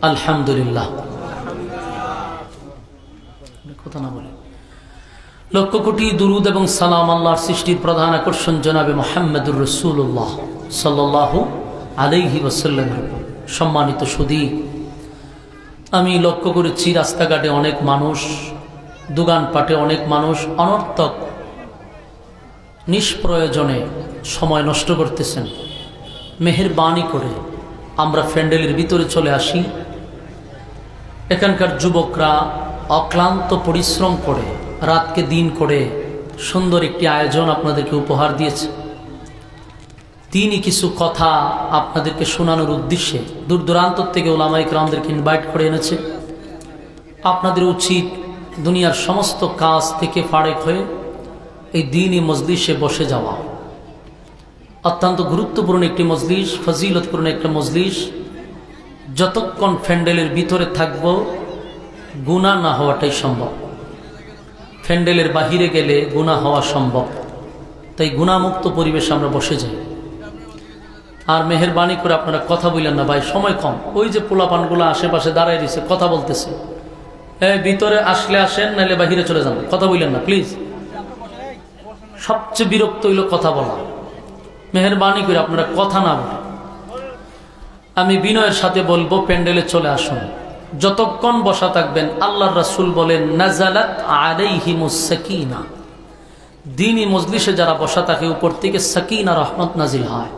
আলহামদুলিল্লাহ। কথা না বলে লক্ষ কোটি দুরুদ এবং সালাম আল্লাহর সৃষ্টির প্রধান আকর্ষণ জনাবে মুহাম্মদুর রাসূলুল্লাহ সাল্লাল্লাহু আলাইহি ওয়াসাল্লামের উপর। সম্মানিত সুধী, আমি লক্ষ্য করেছি রাস্তাঘাটে অনেক মানুষ, দোকানপাটে অনেক মানুষ অনর্থক নিষ্প্রয়োজনে সময় নষ্ট করতেছেন। মেহেরবানি করে আমরা প্যান্ডেলের ভিতরে চলে আসি। এখানকার যুবকরা অক্লান্ত পরিশ্রম করে রাতকে দিন করে সুন্দর একটি আয়োজন আপনাদেরকে উপহার দিয়েছে। তিনি কিছু কথা আপনাদেরকে শোনানোর উদ্দেশ্যে দূর দূরান্ত থেকে ওলামায়ে কেরামদেরকে ইনভাইট করে এনেছে। আপনাদের উচিত দুনিয়ার সমস্ত কাজ থেকে ফারেক হয়ে এই দ্বীনি মজলিসে বসে যাওয়া। অত্যন্ত গুরুত্বপূর্ণ একটি মজলিস, ফজিলতপূর্ণ একটা মজলিস। যতক্ষণ প্যান্ডেলের ভিতরে থাকব গুনাহ না হওয়াটাই সম্ভব। প্যান্ডেলের বাহিরে গেলে গুনাহ হওয়া সম্ভব। তাই গুনাহমুক্ত পরিবেশে আমরা বসে যাই। আর মেহেরবানি করে আপনারা কথা বললেন না ভাই, সময় কম। ওই যে পোলাপানগুলো আশেপাশে দাঁড়ায় রয়েছে কথা বলতেছে, ভিতরে আসলে আসেন, নাহলে বাহিরে চলে যান, কথা বললেন না প্লিজ। সবচেয়ে বিরক্ত হইল কথা বলা। মেহেরবানি করে আপনারা কথা না বলেন। আমি বিনয়ের সাথে বলবো প্যান্ডেলে চলে আসুন। যতক্ষণ বসা থাকবেন আল্লাহর রাসূল বলেন নাজালাত আলাইহিমুস সাকিনা, দ্বীনি মজলিসে যারা বসা থাকে উপর থেকে সাকিনা রহমত নাজিল হয়।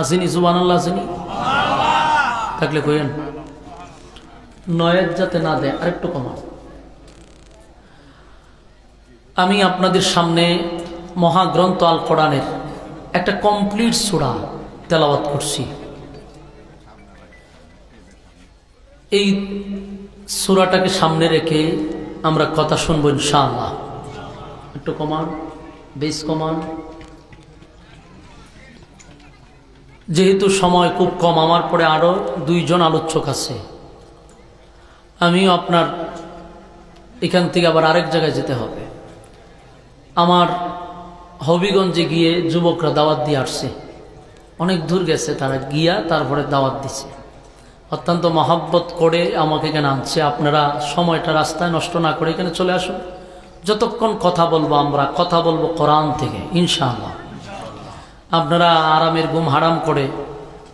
আসেনি সুবহানাল্লাহ? আসেনি? থাকলে কইেন, নয়ের যাতে না দেয় আরেকটু কমান। আমি আপনাদের সামনে মহাগ্রন্থ আল কোরআনের একটা কমপ্লিট সূরা তেলাওয়াত করছি। এই সূরাটাকে সামনে রেখে আমরা কথা শুনবো ইনশাআল্লাহ। একটু কমান, বেশ কমান। যেহেতু সময় খুব কম, আমার পরে আরো দুইজন আলোচক আছে। আমিও আপনার এখান থেকে আবার আরেক জায়গায় যেতে হবে। আমার হবিগঞ্জে গিয়ে যুবকরা দাওয়াত দিয়ে আসছে, অনেক দূর গেছে, তারা গিয়া তারপরে দাওয়াত দিছে। অত্যন্ত মহব্বত করে আমাকে এখানে আনছে। আপনারা সময়টা রাস্তায় নষ্ট না করে এখানে চলে আসুন। যতক্ষণ কথা বলবো আমরা কথা বলবো কোরআন থেকে ইনশাআল্লাহ। আপনারা আরামের ঘুম হারাম করে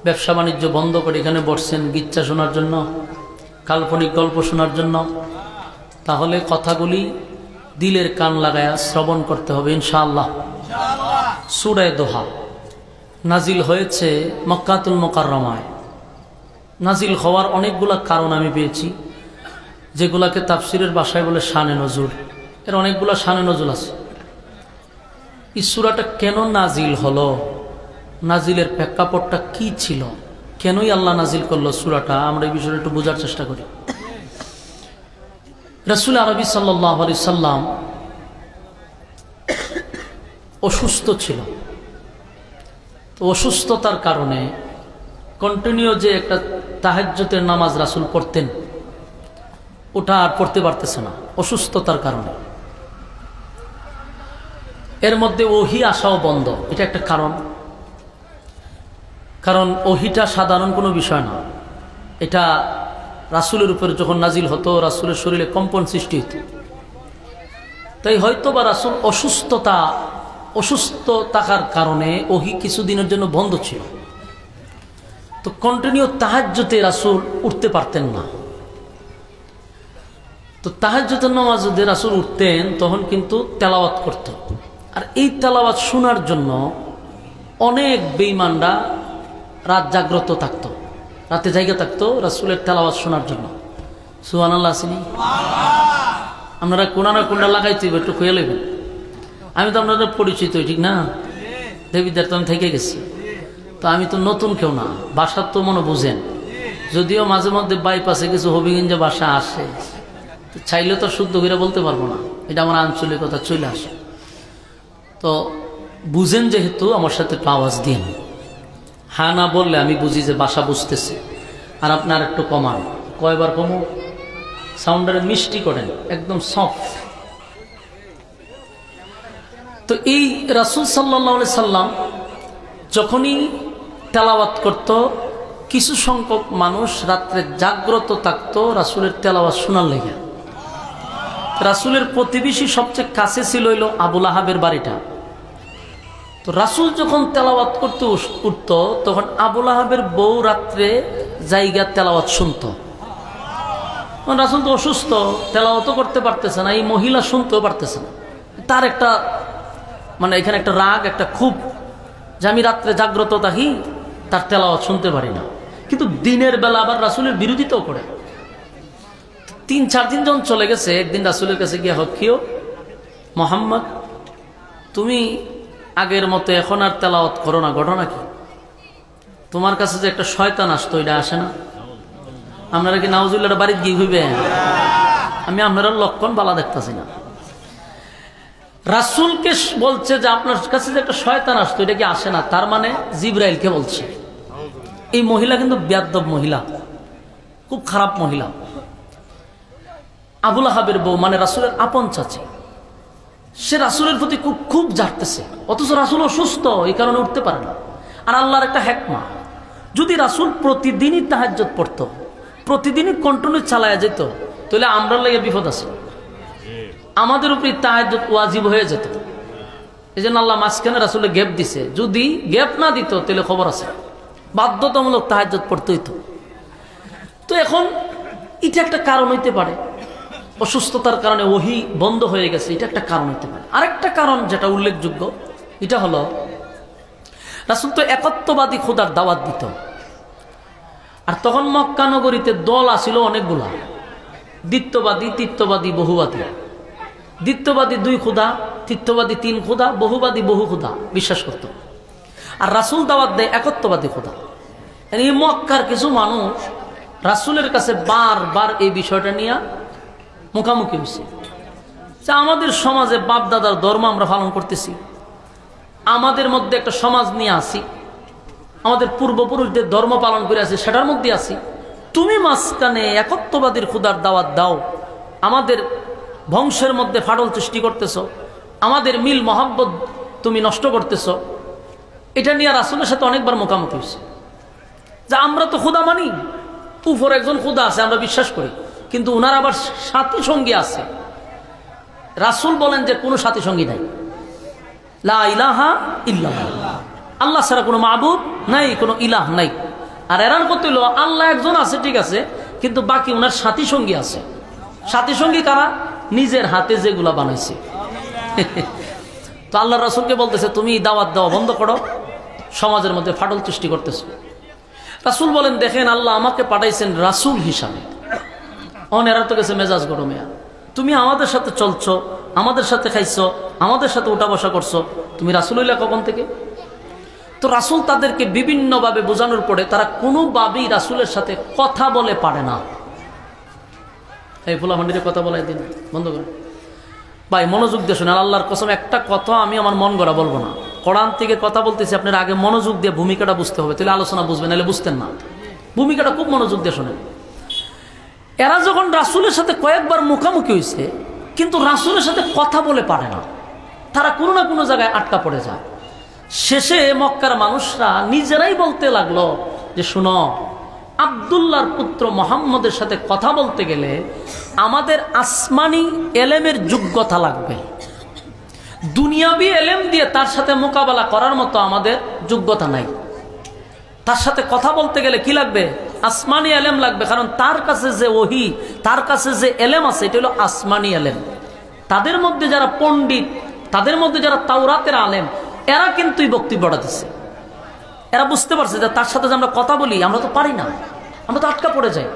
ব্যবসা বাণিজ্য বন্ধ করে এখানে বসছেন গিচ্ছা শোনার জন্য, কাল্পনিক গল্প শোনার জন্য। তাহলে কথাগুলি দিলের কান লাগায়া শ্রবণ করতে হবে ইনশাআল্লাহ। সূরা দোহা নাজিল হয়েছে মক্কাতুল মুকাররমায়। নাজিল হওয়ার অনেকগুলা কারণ আমি পেয়েছি, যেগুলাকে তাফসিরের ভাষায় বলে শানে নজুল। এর অনেকগুলা শানে নজুল আছে। এই সূরাটা কেন নাজিল হলো, নাজিলের প্রেক্ষাপটটা কি ছিল, কেনই আল্লাহ নাজিল করলো সূরাটা, আমরা এই বিষয়টা একটু বোঝার চেষ্টা করি। রাসূল আরবি সাল্লাল্লাহু আলাইহি সাল্লাম অসুস্থ ছিল। তো অসুস্থতার কারণে কন্টিনিউ যে একটা তাহাজ্জুদের নামাজ রাসূল পড়তেন, ওটা আর পড়তে পারতেছে না অসুস্থতার কারণে। এর মধ্যে ওহী আসাও বন্ধ, এটা একটা কারণ। কারণ ওহীটা সাধারণ কোনো বিষয় না। এটা রাসূলের উপরে যখন নাজিল হতো রাসূলের শরীরে কম্পন সৃষ্টি হতো। তাই হয়তো বা রাসূল অসুস্থ থাকার কারণে ওহী কিছুদিনের জন্য বন্ধ ছিল। তো কন্টিনিউ তাহাজ্জুদে রাসূল উঠতে পারতেন না। তো তাহাজ্জুদের নামাজ যদি রাসূল উঠতেন তখন কিন্তু তেলাওয়াত করত। আর এই তেলাওয়াত শোনার জন্য অনেক বেঈমানরা রাত জাগ্রত থাকতো, রাতে জায়গা থাকতো রাসূলের তেলাওয়াত শোনার জন্য। সুবহানাল্লাহ আসেনি? আপনারা কোনা না কোনটা লাগাইতে একটু খুঁয়ে লইবেন। আমি তো আপনাদের পরিচিত, ঠিক না? দেবীদের তো আমি থেকে গেছি। তো আমি তো নতুন কেউ না, বাসার তো মনে বুঝেন। যদিও মাঝে মধ্যে বাইপাসে কিছু হবিগঞ্জে বাসা আসে, তো চাইলে তো শুদ্ধ করে বলতে পারবো না, এটা আমার আঞ্চলিকতা চলে আসে। তো বুঝেন যেহেতু আমার সাথে একটু আওয়াজ দিন। হ্যাঁ না বললে আমি বুঝি যে বাসা বুঝতেছে। আর আপনার একটু কমান, কয়বার কমো, সাউন্ডারে মিষ্টি করেন, একদম সফট। তো এই রাসূল সাল্লাল্লাহু আলাইহি সাল্লাম যখনই তেলাওয়াত করত কিছু সংখ্যক মানুষ রাত্রে জাগ্রত থাকতো রাসূলের তেলাওয়াত শোনার লেগে। রাসূলের প্রতিবেশী সবচেয়ে কাছে ছিল হইল আবু লাহাবের বাড়িটা। তো রাসূল যখন তেলাওয়াত করতে উঠত তখন আবু লাহাবের বউ রাত্রে জায়গা তেলাওয়াত শুনত। রাসূল তো অসুস্থ, তেলাওয়াতও করতে পারতেছে না, এই মহিলা শুনতেও পারতেছে না। তার একটা মানে এখানে একটা রাগ, একটা ক্ষোভ যে আমি রাত্রে জাগ্রত থাকি, তার তেলাওয়াত শুনতে পারি না। কিন্তু দিনের বেলা আবার রাসূলের বিরোধিতাও করে। 3-4 দিন যখন চলে গেছে, একদিন রাসূলের কাছে গিয়ে হকিও, মুহাম্মদ তুমি আগের মতো এখন আর তেলাওয়াত করো না, ঘটনা কি? তোমার কাছে যে একটা শয়তান আসতো এটা আসে না? আপনারা কি নাউজুবিল্লাহ বাড়িতে গিয়ে হইবে? আমি আপনারা লক্ষণ বালা দেখতেছি না। রাসূলকে বলছে যে আপনার কাছে যে একটা শয়তান আসতো এটা কি আসে না? তার মানে জিবরাইলকে বলছে। এই মহিলা কিন্তু বেয়াদব মহিলা, খুব খারাপ মহিলা। আবু লাহাবের বউ মানে রাসূলের আপন চাচী, সে রাসূলের প্রতি খুব ঝাড়তেছে, অথচ রাসূল অসুস্থ, এই কারণে উঠতে পারে না। আর আল্লাহর একটা হিকমা, যদি রাসূল প্রতিদিনই তাহাজ্জুদ পড়তো, প্রতিদিনই কন্টিনিউ চালায়া যেত, তাহলে আমরা লাগে বিপদ আছে, আমাদের উপরে তাহাজ্জুদ ওয়াজিব হয়ে যেত। এই জন্য আল্লাহ মাঝখানে রাসূলের গ্যাপ দিছে। যদি গ্যাপ না দিত তাহলে খবর আছে, বাধ্যতামূলক তাহাজ্জুদ পড়তে হইতো। তো এখন এটা একটা কারণ হইতে পারে, অসুস্থতার কারণে ওহী বন্ধ হয়ে গেছে, এটা একটা কারণ হতে পারে। আরেকটা কারণ যেটা উল্লেখযোগ্য, এটা হলো রাসূল তো একত্ববাদী খোদার দাওয়াত দিত। আর তখন মক্কা নগরীতে দল আসিল অনেকগুলা, দ্বিত্ববাদী, তৃত্ববাদী, বহুবাদী। দ্বিত্ববাদী 2 খোদা, তৃত্ববাদী 3 খোদা, বহুবাদী বহু খোদা বিশ্বাস করত। আর রাসূল দাওয়াত দেয় একত্ববাদী খোদা। এই মক্কার কিছু মানুষ রাসূলের কাছে বারবার এই বিষয়টা নিয়ে মুখামুখি হয়েছে যে আমাদের সমাজে বাপ দাদার ধর্ম আমরা পালন করতেছি, আমাদের মধ্যে একটা সমাজ নিয়ে আসি, আমাদের পূর্বপুরুষদের ধর্ম পালন করে আছি, সেটার মধ্যে আছি, তুমি মাঝখানে একত্ববাদীর খোদার দাওয়াত দাও, আমাদের বংশের মধ্যে ফাটল সৃষ্টি করতেছ, আমাদের মিল মহব্বত তুমি নষ্ট করতেছ। এটা নিয়ে রাসূলের সাথে অনেকবার মুখামুখি হয়েছে যে আমরা তো খোদা মানি, উপর একজন খোদা আছে আমরা বিশ্বাস করি, কিন্তু ওনার আবার সাথী সঙ্গী আছে। রাসূল বলেন যে কোনো সাথী সঙ্গী নাই, লা ইলাহা ইল্লাল্লাহ, আল্লাহ ছাড়া কোনো মাবুদ নাই, কোনো ইলাহ নাই। আর এরান করতে হলো আল্লাহ একজন আছে ঠিক আছে, কিন্তু বাকি ওনার সাথী সঙ্গী আছে। সাথী সঙ্গী কারা? নিজের হাতে যেগুলা বানাইছে। তো আল্লাহ রাসূলকে বলতেছে তুমি দাওয়াত দেওয়া বন্ধ করো, সমাজের মধ্যে ফাটল সৃষ্টি করতেছে। রাসূল বলেন দেখেন আল্লাহ আমাকে পাঠাইছেন রাসূল হিসাবে, এরা তো গেছে মেজাজ গরমে, তুমি আমাদের সাথে চলছো, আমাদের সাথে খাইছো, আমাদের সাথে উঠা বসা করছো, তুমি রাসূল হইলা কখন থেকে? তো রাসূল তাদেরকে বিভিন্নভাবে বোঝানোর পরে তারা কোনোভাবেই রাসূলের সাথে কথা বলে পারে না। এই ফুলাফান্ডিরে কথা বলাই দিন বন্ধ করে ভাই, মনোযোগ দিয়ে শোনেন, আল্লাহর কসম একটা কথা আমি আমার মন গড়া বলবো না, কোরআন থেকে কথা বলতেছি, আপনার আগে মনোযোগ দিয়ে ভূমিকাটা বুঝতে হবে, তাহলে আলোচনা বুঝবেন, নাহলে বুঝতেন না। ভূমিকাটা খুব মনোযোগ দিয়ে শোনেন। এরা যখন রাসূলের সাথে কয়েকবার মুখামুখি হয়েছে, কিন্তু রাসূলের সাথে কথা বলে পারে না, তারা কোনো না কোনো জায়গায় আটকা পড়ে যায়। শেষে মক্কার মানুষরা নিজেরাই বলতে লাগলো যে শুনো, আব্দুল্লাহর পুত্র মুহাম্মদের সাথে কথা বলতে গেলে আমাদের আসমানি এলেমের যোগ্যতা লাগবে, দুনিয়াবি এলেম দিয়ে তার সাথে মোকাবেলা করার মতো আমাদের যোগ্যতা নাই। তার সাথে কথা বলতে গেলে কি লাগবে? আসমানি এলেম লাগবে, কারণ তার কাছে যে ওহী, তার কাছে যে এলেম আছে এটা হলো আসমানি এলেম। তাদের মধ্যে যারা পণ্ডিত, তাদের মধ্যে যারা তাওরাতের আলেম, এরা কিন্তু এই বক্তব্যটা দিচ্ছে। এরা বুঝতে পারছে যে তার সাথে যে আমরা কথা বলি আমরা তো পারি না, আমরা তো আটকা পড়ে যাই,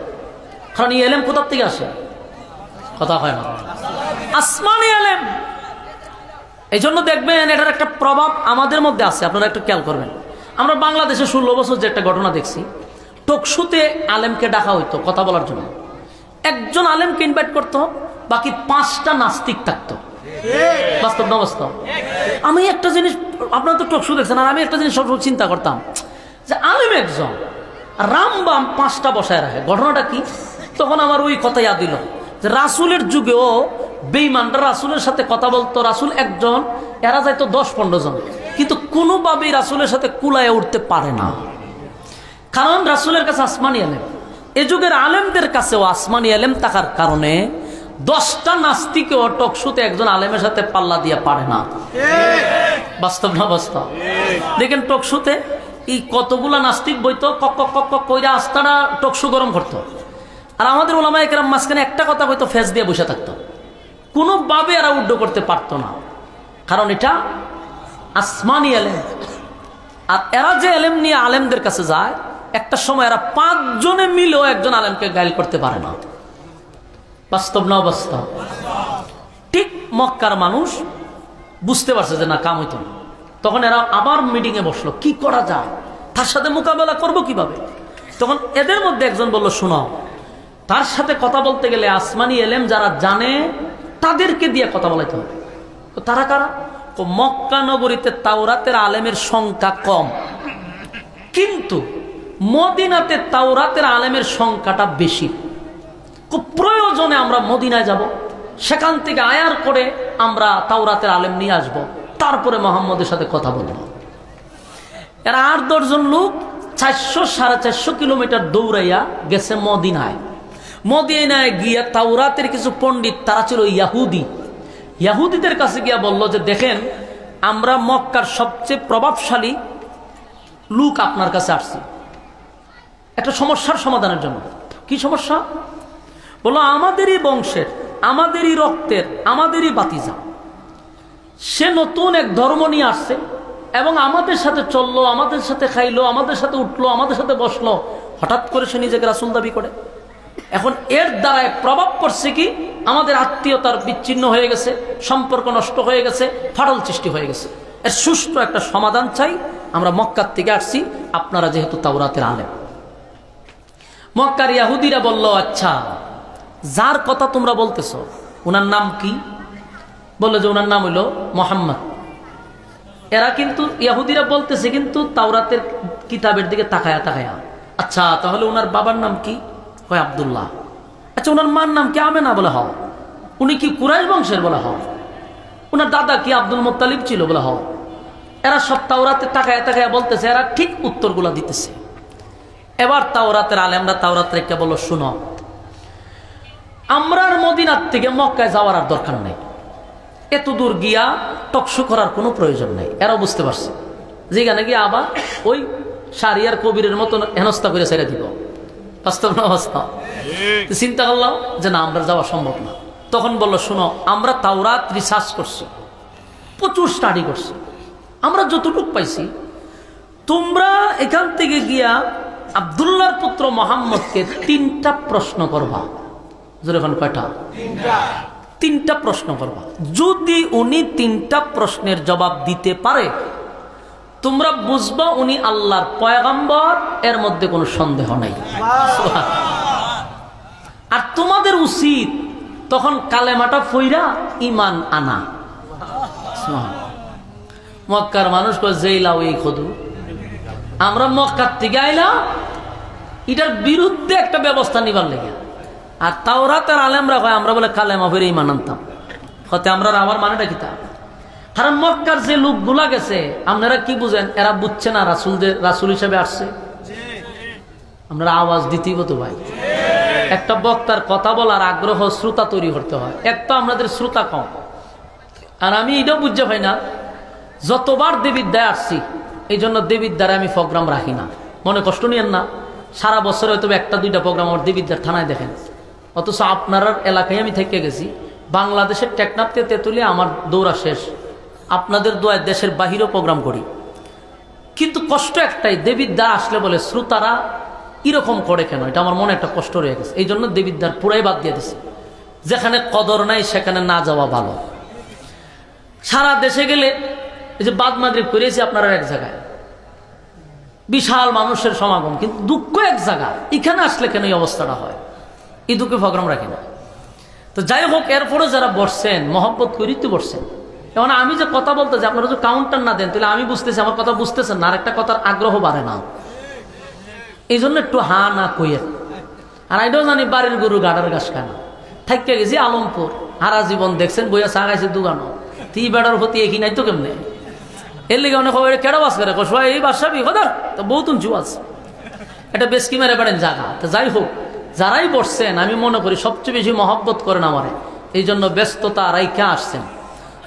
কারণ এই এলেম কোথার থেকে আসে? কথা হয় না, আসমানি এলেম। এই জন্য দেখবেন এটার একটা প্রভাব আমাদের মধ্যে আছে, আপনারা একটু খেয়াল করবেন। আমরা বাংলাদেশে 16 বছর যে একটা ঘটনা দেখছি, টকশোতে আলেমকে ডাকা হইতো কথা বলার জন্য, একজন আলেমকে ইনভাইট করতো, বাকি 5টা নাস্তিক থাকতো। বাস্তব না বাস্তব? আমি একটা জিনিস, আপনারা তো টকশো দেখছেন, আর আমি একটা জিনিস সবসময় চিন্তা করতাম যে আলেম একজন, রামবাম 5টা বসায় রাখে, ঘটনাটা কি? তখন আমার ওই কথা ইয়াদ দিল যে রাসূলের যুগেও বেঈমানরা রাসূলের সাথে কথা বলতো, রাসূল একজন, এরা যাইতো 10-15 জন, কিন্তু কোনোভাবেই রাসূলের সাথে কুলায় উঠতে পারে না। কারণ রাসূলের কাছে আসমানি এলেম, এ যুগের আলেমদের কাছেও আসমানি এলেম থাকার কারণে 10টা নাস্তিকেও টকশুতে একজন আলেমের সাথে পাল্লা দিয়ে পারে না। বাস্তব না বাস্তব? দেখেন টকশুতে এই কতগুলা নাস্তিক বইতো, কক কক কক কক কইরা আস্তানা টকশু গরম করতো। আর আমাদের ওলামায়ে কেরাম মাঝখানে একটা কথা হয়তো ফেস দিয়ে বসে থাকতো, কোনোভাবে এরা উড্ড করতে পারতো না, কারণ এটা আসমানি এলেম। আর এরা যে এলেম নিয়ে আলেমদের কাছে যায়, একটা সময় এরা 5 জনে মিলেও একজন আলেমকে গাইল করতে পারে না। বাস্তব না বাস্তব? ঠিক মক্কার মানুষ বুঝতে পারছে যে না, কাম হইতো না, তখন এরা আবার মিটিংয়ে বসলো, কি করা যায়, তার সাথে মোকাবেলা করব কিভাবে। তখন এদের মধ্যে একজন বলল, শুনো, তার সাথে কথা বলতে গেলে আসমানি এলেম যারা জানে তাদেরকে দিয়ে কথা বলাইতে হবে। তারা কারা? মক্কা নগরীতে তাওরাতের আলেমের সংখ্যা কম, কিন্তু মদিনাতে তাওরাতের আলেমের সংখ্যাটা বেশি। খুব প্রয়োজনে আমরা মদিনায় যাব, সেখান থেকে আয়ার করে আমরা তাওরাতের আলেম নিয়ে আসব, তারপরে মুহাম্মদের সাথে কথা বলব। এরা 8-10 জন লোক 400-450 কিলোমিটার দৌড়াইয়া গেছে মদিনায়। মদিনায় গিয়া তাওরাতের কিছু পণ্ডিত, তারা ছিল ইয়াহুদি, ইয়াহুদিদের কাছে গিয়া বলল যে দেখেন, আমরা মক্কার সবচেয়ে প্রভাবশালী লোক আপনার কাছে আসছি একটা সমস্যার সমাধানের জন্য। কি সমস্যা? বললো, আমাদেরই বংশের, আমাদেরই রক্তের, আমাদেরই বাতিজা, সে নতুন এক ধর্ম নিয়ে আসছে এবং আমাদের সাথে চললো, আমাদের সাথে খাইলো, আমাদের সাথে উঠলো, আমাদের সাথে বসলো, হঠাৎ করে সে নিজেকে রাসূল দাবি করে। এখন এর দ্বারায় প্রভাব পড়ছে কি, আমাদের আত্মীয়তার বিচ্ছিন্ন হয়ে গেছে, সম্পর্ক নষ্ট হয়ে গেছে, ফাটল সৃষ্টি হয়ে গেছে। এর সুষ্ঠু একটা সমাধান চাই, আমরা মক্কার থেকে আসছি, আপনারা যেহেতু তাওরাতের আলেম। মক্কার ইহুদিরা বলল, আচ্ছা, যার কথা তোমরা বলতেছো ওনার নাম কি? বললো যে ওনার নাম হইল মুহাম্মদ। এরা কিন্তু ইহুদিরা বলতেছে, কিন্তু তাওরাতের কিতাবের দিকে তাকায়া তাকায়া, আচ্ছা তাহলে ওনার বাবার নাম কি? হয় আব্দুল্লাহ। আচ্ছা ওনার মার নাম কি? আমেনা। বলে হও। উনি কি কুরাইশ বংশের? বলে হও। ওনার দাদা কি আব্দুল মুত্তালিব ছিল? বলে হও। এরা সব তাওরাতে তাকায়া তাকায়া বলতেছে, এরা ঠিক উত্তরগুলা দিতেছে। এবার তাওরাতের আলেমরা তাওরাত রেখে বলল, শুনো, আমরার মদিনার থেকে মক্কায় যাওয়ার আর দরকার নেই, এত দূর গিয়া টকশু করার কোনো প্রয়োজন নেই। এরাও বুঝতে পারছে যেখানে গিয়ে আবার ওই শারিয়ার কবিরের মতন হেনস্থা করে ছেড়ে দিব। বাস্তব না বাস্তব? চিন্তা করলাম যে না, আমরা যাওয়া সম্ভব না। তখন বললো, শুনো, আমরা তাওরাত রিসার্চ করছি, প্রচুর স্টাডি করছি, আমরা যতটুকু পাইছি, তোমরা এখান থেকে গিয়া আব্দুল্লাহর পুত্র মুহাম্মদকে 3টা প্রশ্ন করবা। যখন কয়টা? 3টা প্রশ্ন করবা। যদি উনি 3টা প্রশ্নের জবাব দিতে পারে, তোমরা বুঝবা উনি আল্লাহর পয়গম্বর, এর মধ্যে কোনো সন্দেহ নাই। আর তোমাদের উচিত তখন কালেমাটা ফইরা ঈমান আনা। মক্কার মানুষ কয়, যেইলাও এই খদু, আমরা মক্কার থেকে আইলাম, এটার বিরুদ্ধে একটা ব্যবস্থা নিবার লেগে। আর তাওরাতের আলেমরা কয়, আমরা বলে কালেমা ফিরে ঈমান আনতাম। হতে আমরা আবার মানেটা কি? তা কারণ মক্কার যে লোকগুলা গেছে, আপনারা কি বুঝেন, এরা বুঝছে না রাসূল যে রাসূল হিসেবে আসছে। আমরা আওয়াজ দিতেই তো ভাই, একটা বক্তার কথা বলার আগ্রহ, শ্রোতা তৈরি করতে হয়। এক তো আমাদের শ্রোতা কম, আর আমি এটাও বুঝতে পাই না, যতবার দেবীদ্বায় আসছি, এই জন্য দেবীদ্বারে আমি প্রোগ্রাম রাখি না। মনে কষ্ট নিয়েন না, সারা বছর হয়তো 1-2টা প্রোগ্রাম আমার দেবীদ্বার থানায় দেখেন। অথচ আপনার এলাকায় আমি থেকে গেছি, বাংলাদেশের টেকনাফতে তেতুলে আমার দৌড়া শেষ, আপনাদের দোয়ায় দেশের বাহিরেও প্রোগ্রাম করি। কিন্তু কষ্ট একটাই, দেবীদ্বার আসলে বলে শ্রোতারা এরকম করে কেন, এটা আমার মনে একটা কষ্ট রয়ে গেছে। এই জন্য দেবীদ্বার পুরাই বাদ দিয়ে দিছে। যেখানে কদর নাই সেখানে না যাওয়া ভালো। সারা দেশে গেলে, এই যে বাদ মাগরিব করেছি আপনারা এক জায়গায়, বিশাল মানুষের সমাগম, কিন্তু দুঃখ এক জায়গা, এখানে আসলে কেন এই অবস্থাটা হয়? এই দুঃখে প্রোগ্রাম রাখি না। তো যাই হোক, এরপরে যারা বসছেন, মহব্বত করেই তো বসছেন। এখন আমি যে কথা বলতেছি, আপনারা যদি কাউন্টার না দেন, তাহলে আমি বুঝতেছি আমার কথা বুঝতেছেন না, আর একটা কথার আগ্রহ বাড়ে না। এই জন্য একটু হা না কইয়ের। আর এটাও জানি বাড়ির গরু গাড়ার ঘাস খায় না। থাকতে গেছি আলমপুর, হারা জীবন দেখছেন, বইয়া চা খাইছে দোকানো, তি বেড়ার প্রতি একই নাই তো কেমনে। এর লিগে অনেক কেডা বাস করে, কসবা এই বাসাবি হদার তো বহুত উঁচু আছে। এটা বেশকি মেরে পারেন জায়গা। তো যাই হোক, যারাই বসছেন আমি মনে করি সবচেয়ে বেশি মহব্বত করেন আমারে, এই জন্য ব্যস্ততা রাইখা আসছেন।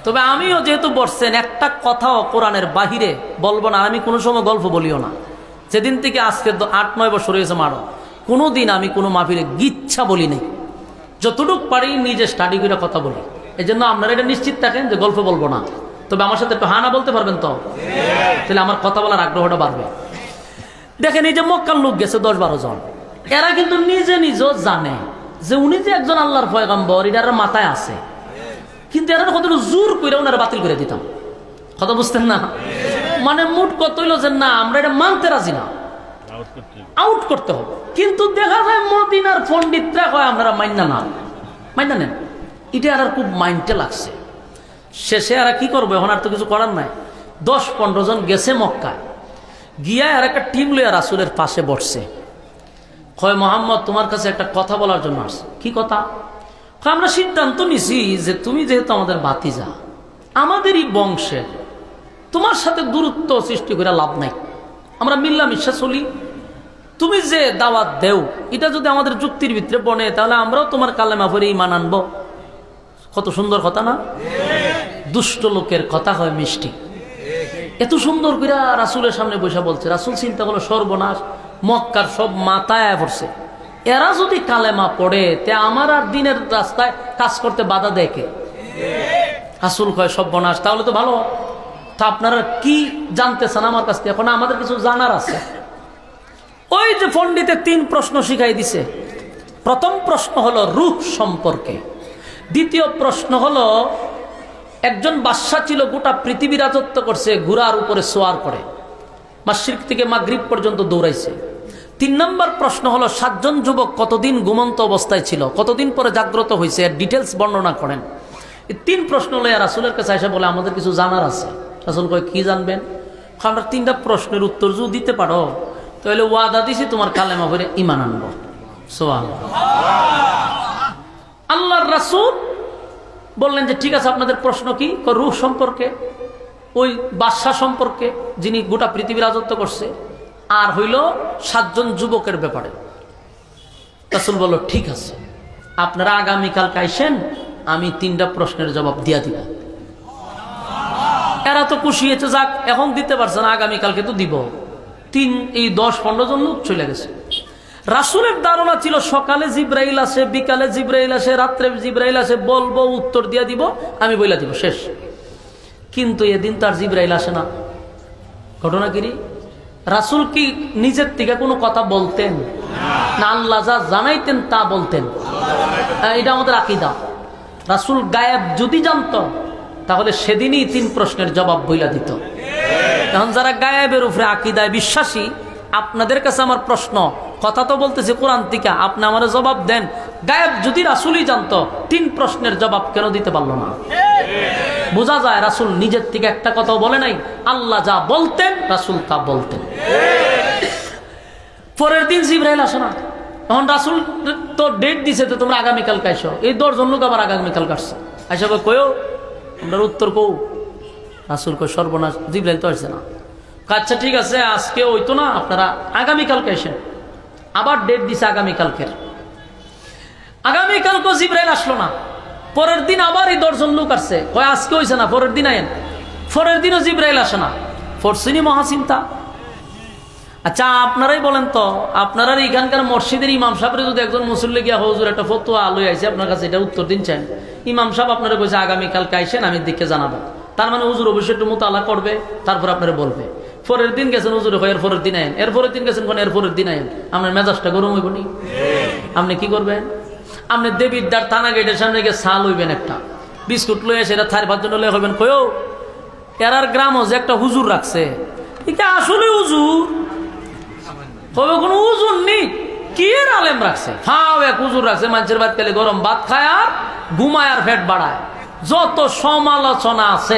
তবে আমিও যেহেতু বসছেন, একটা কথাও কোরআনের বাহিরে বলবো না। আমি কোনো সময় গল্প বলিও না। যেদিন থেকে আজকে 8-9 বছর হয়েছে মারো, কোনো দিন আমি কোনো মাহফিলে গিচ্ছা বলি নাই। যতটুকু পারি নিজে স্টাডি করে কথা বলি। এই জন্য আপনারা এটা নিশ্চিত থাকেন যে গল্প বলবো না। তবে আমার সাথে একটু হানা বলতে পারবেন তো, তাহলে আমার কথা বলার আগ্রহটা বাড়বে। দেখেন, এই যে মক্কার লোক গেছে 10-12 জন, এরা কিন্তু নিজে নিজেও জানে যে উনি যে একজন আল্লাহর পয়গম্বর, এটার মাথায় আছে, কিন্তু এরা কত জোর করে ওনারা বাতিল করে দিতাম। কথা বুঝতেন না? মানে মুট কত হইল যে না, আমরা এটা মানতে রাজি না, আউট করতে হবে। কিন্তু দেখা যায় মদিনার পণ্ডিতরা কয় আমরা মাইনা নেন। এটা আর খুব মাইন্ডে লাগছে। শেষে আর কি করবো, এখন আর তো কিছু করার নাই। 10-15 জন গেছে মক্কায়, গিয়া আর একটা টিম লইয়া রাসূলের পাশে বসছে। কয় মোহাম্মদ, তোমার কাছে একটা কথা বলার জন্য আসছে। কি কথা? আমরা সিদ্ধান্ত নিছি যে তুমি যেহেতু আমাদের ভাতিজা, আমাদেরই বংশের, তোমার সাথে দূরত্ব সৃষ্টি করে লাভ নাই। আমরা মিল্লামিশা চলি। তুমি যে দাওয়াত দেও, এটা যদি আমাদের যুক্তির ভিতরে বনে, তাহলে আমরাও তোমার কালেমা পড়ে ঈমান আনবো। কত সুন্দর কথা না? দুষ্ট লোকের কথা হয় মিষ্টি। এত সুন্দর করে রাসূলের সামনে বসে বলছে। রাসূল চিন্তা করলো সর্বনাশ, মক্কার সব মাথায় পড়ছে, এরা যদি কালেমা পড়ে তে আমার আর দিনের রাস্তায় কাজ করতে বাধা দেয় কে? রাসূল কয় সর্বনাশ, তাহলে তো ভালো। তা আপনারা কি জানতেছেন আমার কাছ থেকে? এখন আমাদের কিছু জানার আছে। ওই যে পণ্ডিতে 3 প্রশ্ন শিখাই দিছে। প্রথম প্রশ্ন হলো রূহ সম্পর্কে, দ্বিতীয় প্রশ্ন হলো একজন বাদশা ছিল, গোটা পৃথিবী রাজত্ব করছে, ঘোড়ার উপরে সোয়ার করে, মাশরিক থেকে মাগরিব পর্যন্ত দৌড়াইছে। 3 নম্বর প্রশ্ন হলো 7 জন যুবক কতদিন ঘুমন্ত অবস্থায় ছিল, কতদিন পরে জাগ্রত হয়েছে, এর ডিটেলস বর্ণনা করেন। এই 3 প্রশ্ন লইয়া রাসূলের কাছে এসে বলে আমাদের কিছু জানার আছে। রাসূল কয় কি জানবেন? আমরা 3টা প্রশ্নের উত্তর যদি দিতে পারো তাহলে ওয়াদা দিছি তোমার কালেমা পড়ে ঈমান আনবো। সুবহানাল্লাহ। আল্লাহর রাসূল বললেন যে ঠিক আছে, আপনাদের প্রশ্ন কি? রূহ সম্পর্কে, ওই বাদশা সম্পর্কে যিনি গোটা পৃথিবী রাজত্ব করছে, আর হইল 7 জন যুবকের ব্যাপারে। রাসূল বলল ঠিক আছে, আপনারা আগামীকালকে আইসেন, আমি 3টা প্রশ্নের জবাব দিয়া দিব। এরা তো খুশি হয়েছে, যাক এখন দিতে পারছে না, আগামীকালকে তো দিব। এই 10-15 জন লোক চলে গেছে। রাসূলের ধারণা ছিল সকালে জিব্রাইল আসে, বিকালে জিব্রাইল আসে, রাত্রে জিব্রাইল আসে, বলবো উত্তর দিয়া দিব, আমি বইলা দিব, শেষ। কিন্তু এদিন তার জিব্রাইল আসে না। ঘটনা কি? রাসূল কি নিজের থেকে কোনো কথা বলতেন না? আল্লাহ যা জানাইতেন তা বলতেন। এটা আমাদের আকীদা। রাসূল গায়েব যদি জানতো তাহলে সেদিনই 3 প্রশ্নের জবাব বইলা দিত। এখন যারা গায়েবের উপরে আকীদায় বিশ্বাসী, আপনাদের কাছে আমার প্রশ্ন, কথা তো বলতেছে কোরআন থেকে, আপনি আমার জবাব দেন। গায়েব যদি রাসূলই জানতো, 3 প্রশ্নের জবাব কেন দিতে পারলো না? বোঝা যায় রাসূল নিজের থেকে একটা কথাও বলে নাই, আল্লাহ যা বলতেন রাসূল তা বলতেন। পরের দিন জিবরাইল আসে না। এখন রাসূল তো ডেট দিছে, তো তোমরা আগামীকালকে আইসো। এই 10 জন লোক আবার আগামীকালকে আসছে। আইসা কয়ও আমরা উত্তর কও। রাসূল কয় সর্বনাশ, জিবরাইল তো আসছে না। আচ্ছা ঠিক আছে, আজকে হইতো না, আপনারা আগামীকালকে আসেন। আবার ডেট দিছে আগামীকালকের। আগামীকালকে জিবরাইল আসলো না। পরের দিন আবার এই 10 জন লোক আসছে, কয় আজকে হইছে না, পরের দিন আইন। পরের দিনও জিবরাইল আসে না। ফরসিনি মহাচিন্তা। আচ্ছা আপনারাই বলেন তো, আপনারা এখানকার মসজিদের ইমাম সাহেবের যদি একজন মুসল্লি গিয়া হুজুর একটা ফতোয়া আলোয় আইছে আপনার কাছে, এটা উত্তর দিন চান, ইমাম সাহেব আপনারা কইছে আগামীকালকে আইসেন, আমি দিকে জানাবো। তার মানে হুজুর অবশ্যই একটু মোতালা করবে, তারপর আপনারা বলবে। পরের দিন গেছেন হুজুর, এর পরের দিন আইন, এর পরের দিন গেছেন কোন, এর পরের দিন আইন। আপনার মেজাজটা গরম হইব নি? আপনি কি করবেন? আপনি দেবিদ্দার থানা গেটের সামনে গিয়ে চা লইবেন, একটা বিস্কুট লইয়া সেটা 4-5 জন লইয়া হইবেন, কয়ও এরার গ্রামও যে একটা হুজুর রাখছে, এটা আসলে হুজুর হবে কোনো হুজুর নেই, কি এর আলেম রাখছে? ফাও এক হুজুর রাখছে, মানুষের বাদ খেলে গরম ভাত খায় আর ঘুমায় আর ফেট বাড়ায়। যত সমালোচনা আছে,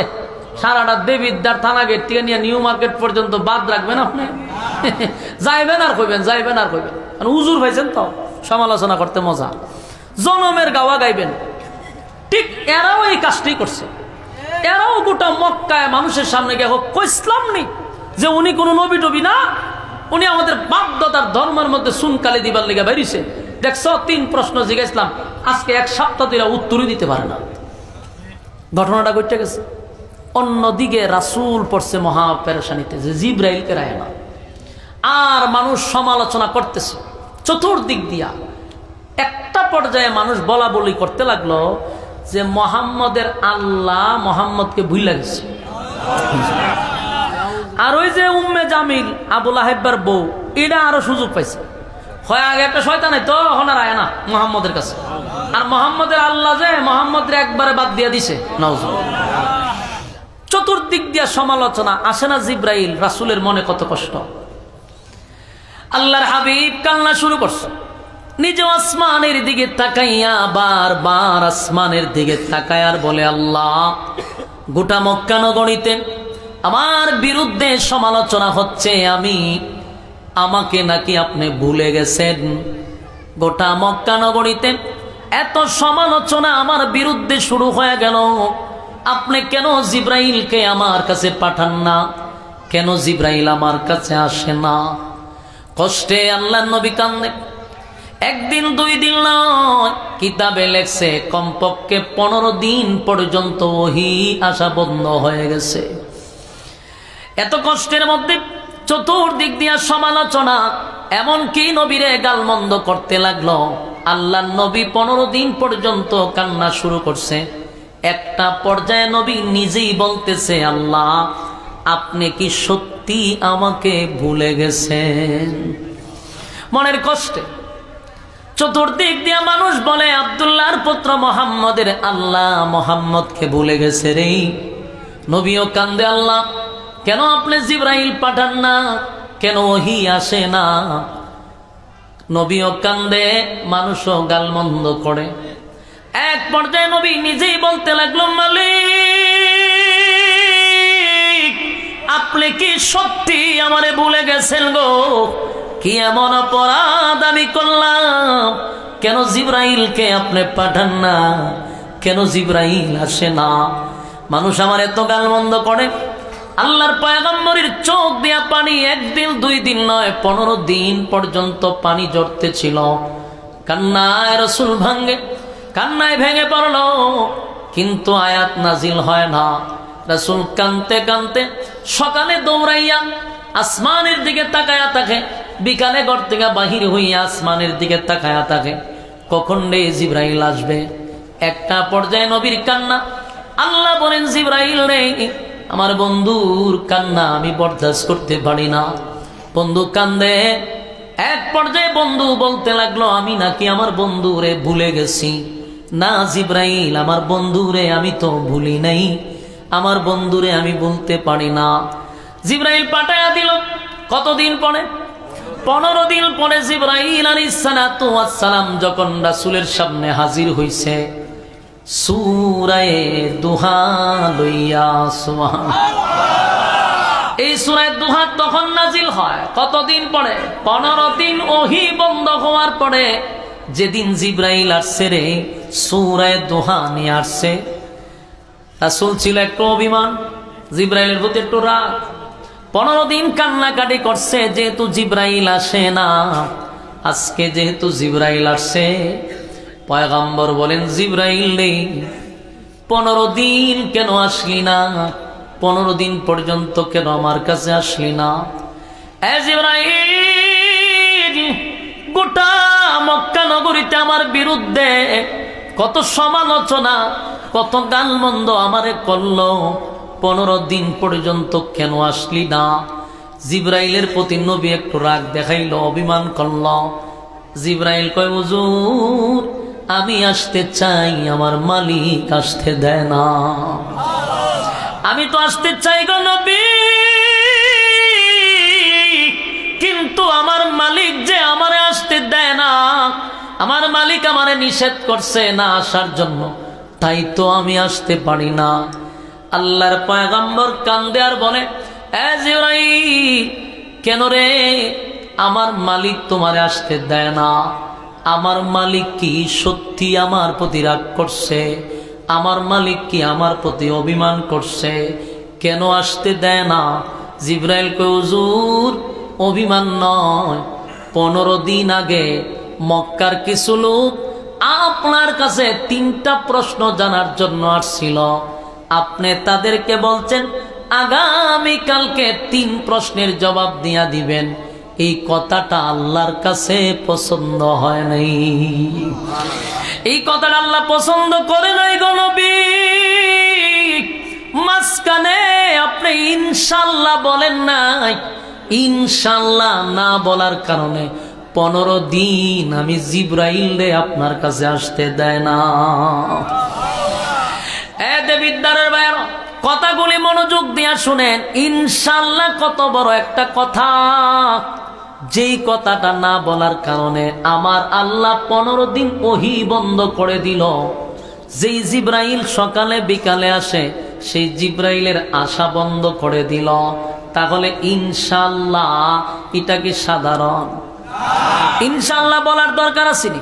সারাটা দেবিদ্দার থানা গেট থেকে নিয়ে নিউ মার্কেট পর্যন্ত বাদ রাখবেন আপনি? যাইবেন আর কইবেন, যাইবেন আর কইবেন। হুজুর ভাইছেন তো সমালোচনা করতে মজা, জনমের গাওয়া গাইবেন। ঠিক এরাও এই কাজটাই করছে। এরাও গোটা মক্কায় মানুষের সামনে গিয়ে কইসলাম নি যে উনি কোনো নবী টবি না, উনি আমাদের বাপদাদার ধর্মের মধ্যে সুনকালি দিবার লেগে বেরিয়েছে। দেখছো 3 প্রশ্ন জিজ্ঞাসলাম, আজকে 1 সপ্তাহ ধরে উত্তরই দিতে পারে না। ঘটনাটা ঘটে গেছে। অন্যদিকে রাসূল পড়ছে মহা পেরেশানিতে যে জিবরাইলকে রায় না, আর মানুষ সমালোচনা করতেছে চতুর্দিক দিয়া। একটা পর্যায়ে মানুষ বলা বলি করতে লাগলো যে মোহাম্মদের আল্লাহ মোহাম্মদকে ভুইলা গেছে। আর ওই যে উম্মে জামিল আবুল আহেবের বউ, এটা আরো সুযোগ পাইছে। হয় আগে একটা শয়তান তো হনার আয় না মোহাম্মদের কাছে, আর মোহাম্মদের আল্লাহ যে মোহাম্মদের একবারে বাদ দিয়ে দিছে। চতুর্দিক দিয়া সমালোচনা। আসে না জিব্রাইল, রাসূলের মনে কত কষ্ট। আল্লাহর হাবিব কান্না শুরু করছে, নিজে আসমানের দিকে তাকাইয়া বারবার আসমানের দিকে তাকায় আর বলে, আল্লাহ, গোটা মক্কা নগরীতে আমার বিরুদ্ধে সমালোচনা হচ্ছে, আমাকে নাকি আপনি ভুলে গেছেন? গোটা মক্কা নগরীতে এত সমালোচনা আমার বিরুদ্ধে শুরু হয়ে গেল, আপনি কেন জিব্রাইলকে আমার কাছে পাঠান না? কেন জিব্রাইল আমার কাছে আসে না? কষ্টে আল্লাহর নবী কান্দে। 1 দিন 2 দিন নয়, কিতাবে লেখছে কমপক্ষে 15 দিন পর্যন্ত ওহী আসা বন্ধ হয়ে গেছে। এত কষ্টের মধ্যে চতুর্দিক দিয়া সমালোচনা, এমনকি নবীরে গালমন্দ করতে লাগলো। আল্লাহর নবী 15 দিন পর্যন্ত কান্না শুরু করছে। একটা পর্যায়ে নবী নিজেই বলতেছে, আল্লাহ, আপনি কি সত্যি আমাকে ভুলে গেছেন? মনের কষ্টে চতুর্দিক দিয়া মানুষ বলে, আব্দুল্লাহর পুত্র মুহাম্মদের আল্লাহ মুহাম্মদকে ভুলে গেছে রে। নবীও কান্দে, আল্লাহ, কেন আপনি জিব্রাইল পাঠান না? কেন ওহী আসে না? নবীও কান্দে, মানুষও গালমন্দ করে। এক পর্যায়ে নবী নিজেই বলতে লাগলো, মালিক, আপনি কি সত্যি আমারে ভুলে গেছেন গো? কি এমন অপরাধ আমি করলাম? কেন জিব্রাইলকে আপনি পাঠান না? কেন জিব্রাইল আসে না? মানুষ আমার এত গালমন্দ করে। আল্লাহর পয়গম্বরের চোখ দিয়া পানি 1 দিন 2 দিন নয়, 15 দিন পর্যন্ত পানি ঝরতে ছিল। কান্নায় রাসূল কান্নায় ভেঙে পড়ল, কিন্তু আয়াত নাজিল হয় না। রাসূল কাঁদতে কাঁদতে সকালে দৌড়াইয়া আসমানের দিকে তাকায়া থাকে, বিকালে ঘর থেকে বাহির হইয়া আসমানের দিকে তাকায়া থাকে, কখন রে জিব্রাইল আসবে। একটা পর্যায়ে নবীর কান্না, আল্লাহ বলেন, জিব্রাইল রে, আমার বন্ধুর কান্না আমি বরদাস্ত করতে পারি না। বন্ধু কান্দে। এক পর্যায়ে বন্ধু বলতে লাগলো, আমি নাকি আমার বন্ধুরে ভুলে গেছি। না জিব্রাইল, আমার বন্ধুরে আমি তো ভুলি নাই, আমার বন্ধুরে আমি বলতে পারি না। জিব্রাইল পাঠায়া দিল। কতদিন পরে? 15 দিন পরে জিব্রাইল আলাইহিস সালাতু ওয়াস সালাম যখন রাসূলের সামনে হাজির হইছে, সূরা দুহা লইয়া, সুবহানাল্লাহ, এই সূরা দুহা তখন নাজিল হয়। কতদিন পরে? 15 দিন ওহী বন্ধ হওয়ার পরে যেদিন জিব্রাইল আসছে রে, সূরা দুহা নিয়ে আসছে। রাসূল ছিল একটু অভিমান, জিব্রাইলের প্রতি একটু রাগ। 15 দিন কান্নাকাটি করছে, যেহেতু জিব্রাইল আসে না। আজকে যেহেতু জিব্রাইল আসছে, পয়গম্বর বলেন, জিব্রাইল রে, 15 দিন কেন আসলি না? 15 দিন পর্যন্ত কেন আমার কাছে আসলি না? এ জিব্রাইল, গোটা মক্কা নগরীতে আমার বিরুদ্ধে কত সমালোচনা, কত গালমন্দ আমারে করলো, 15 দিন পর্যন্ত কেন আসলি না? জিব্রাইলের প্রতি নবী একটু রাগ দেখাইল, অভিমান করল। জিব্রাইল কয়, হুজুর, আমি আসতে চাই, আমার মালিক আসতে দেয় না। আমি তো আসতে চাই গো নবী, কিন্তু আমার মালিক যে আমারে আসতে দেয় না। আমার মালিক আমারে নিষেধ করছে না আসার জন্য, তাই তো আমি আসতে পারি না। আল্লাহর পয়গম্বর কান্দে আর বলে, এ জিব্রাইল, কেন রে? আমার মালিক তোমারে আসতে দেয় না। আমার মালিক কি সত্যি আমার প্রতি রাগ করছে? আমার মালিক কি আমার প্রতি অভিমান করছে? কেন আসতে দেয় না? জিব্রাইল কয়, হুজুর, অভিমান নয়। 15 দিন আগে মক্কার কিছু লোক আপনার কাছে 3টা প্রশ্ন জানার জন্য আসছিল। আপনি তাদেরকে বলছেন আগামী কালকে 3 প্রশ্নের জবাব দিয়া দিবেন। এই কথাটা আল্লাহর কাছে পছন্দ হয় নাই। এই কথাটা আল্লাহ পছন্দ করে নাই গো নবী। মাঝখানে আপনি ইনশাআল্লাহ বলেন নাই। ইনশাআল্লাহ না বলার কারণে 15 দিন আমি জিবরাইল রে আপনার কাছে আসতে দেয় না। বিদ্যারের বাইর কথাগুলি মনোযোগ দিয়া শুনেন। ইনশাআল্লাহ কত বড় একটা কথা, যেই কথাটা না বলার কারণে আমার আল্লাহ 15 দিন ওহী বন্ধ করে দিল। যেই জিবরাইল সকালে বিকালে আসে সেই জিবরাইলের আশা বন্ধ করে দিল। তাহলে ইনশাআল্লাহ এটা কি সাধারণ? ইনশাআল্লাহ বলার দরকার আছে নি?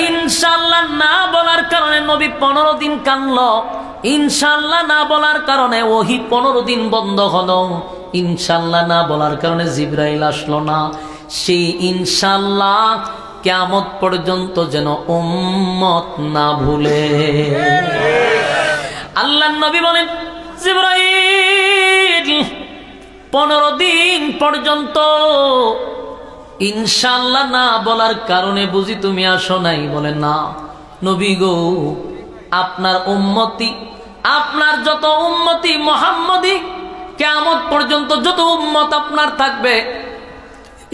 ইনশাআল্লাহ না বলার কারণে নবী 15 দিন কানলো। ইনশাআল্লাহ না বলার কারণে ওহী 15 দিন বন্ধ হলো। ইনশাআল্লাহ না বলার কারণে জিবরাইল আসলো না। সেই ইনশাআল্লাহ কিয়ামত পর্যন্ত যেন উম্মত না ভুলে। আল্লাহর নবী বলেন জিবরাইল 15 দিন পর্যন্ত ইনশাআল্লাহ না বলার কারণে বুঝি তুমি আসো নাই? বলে না নবী গো, আপনার উম্মতি, আপনার যত উম্মতি মুহাম্মদী কিয়ামত পর্যন্ত যত উম্মত আপনার থাকবে,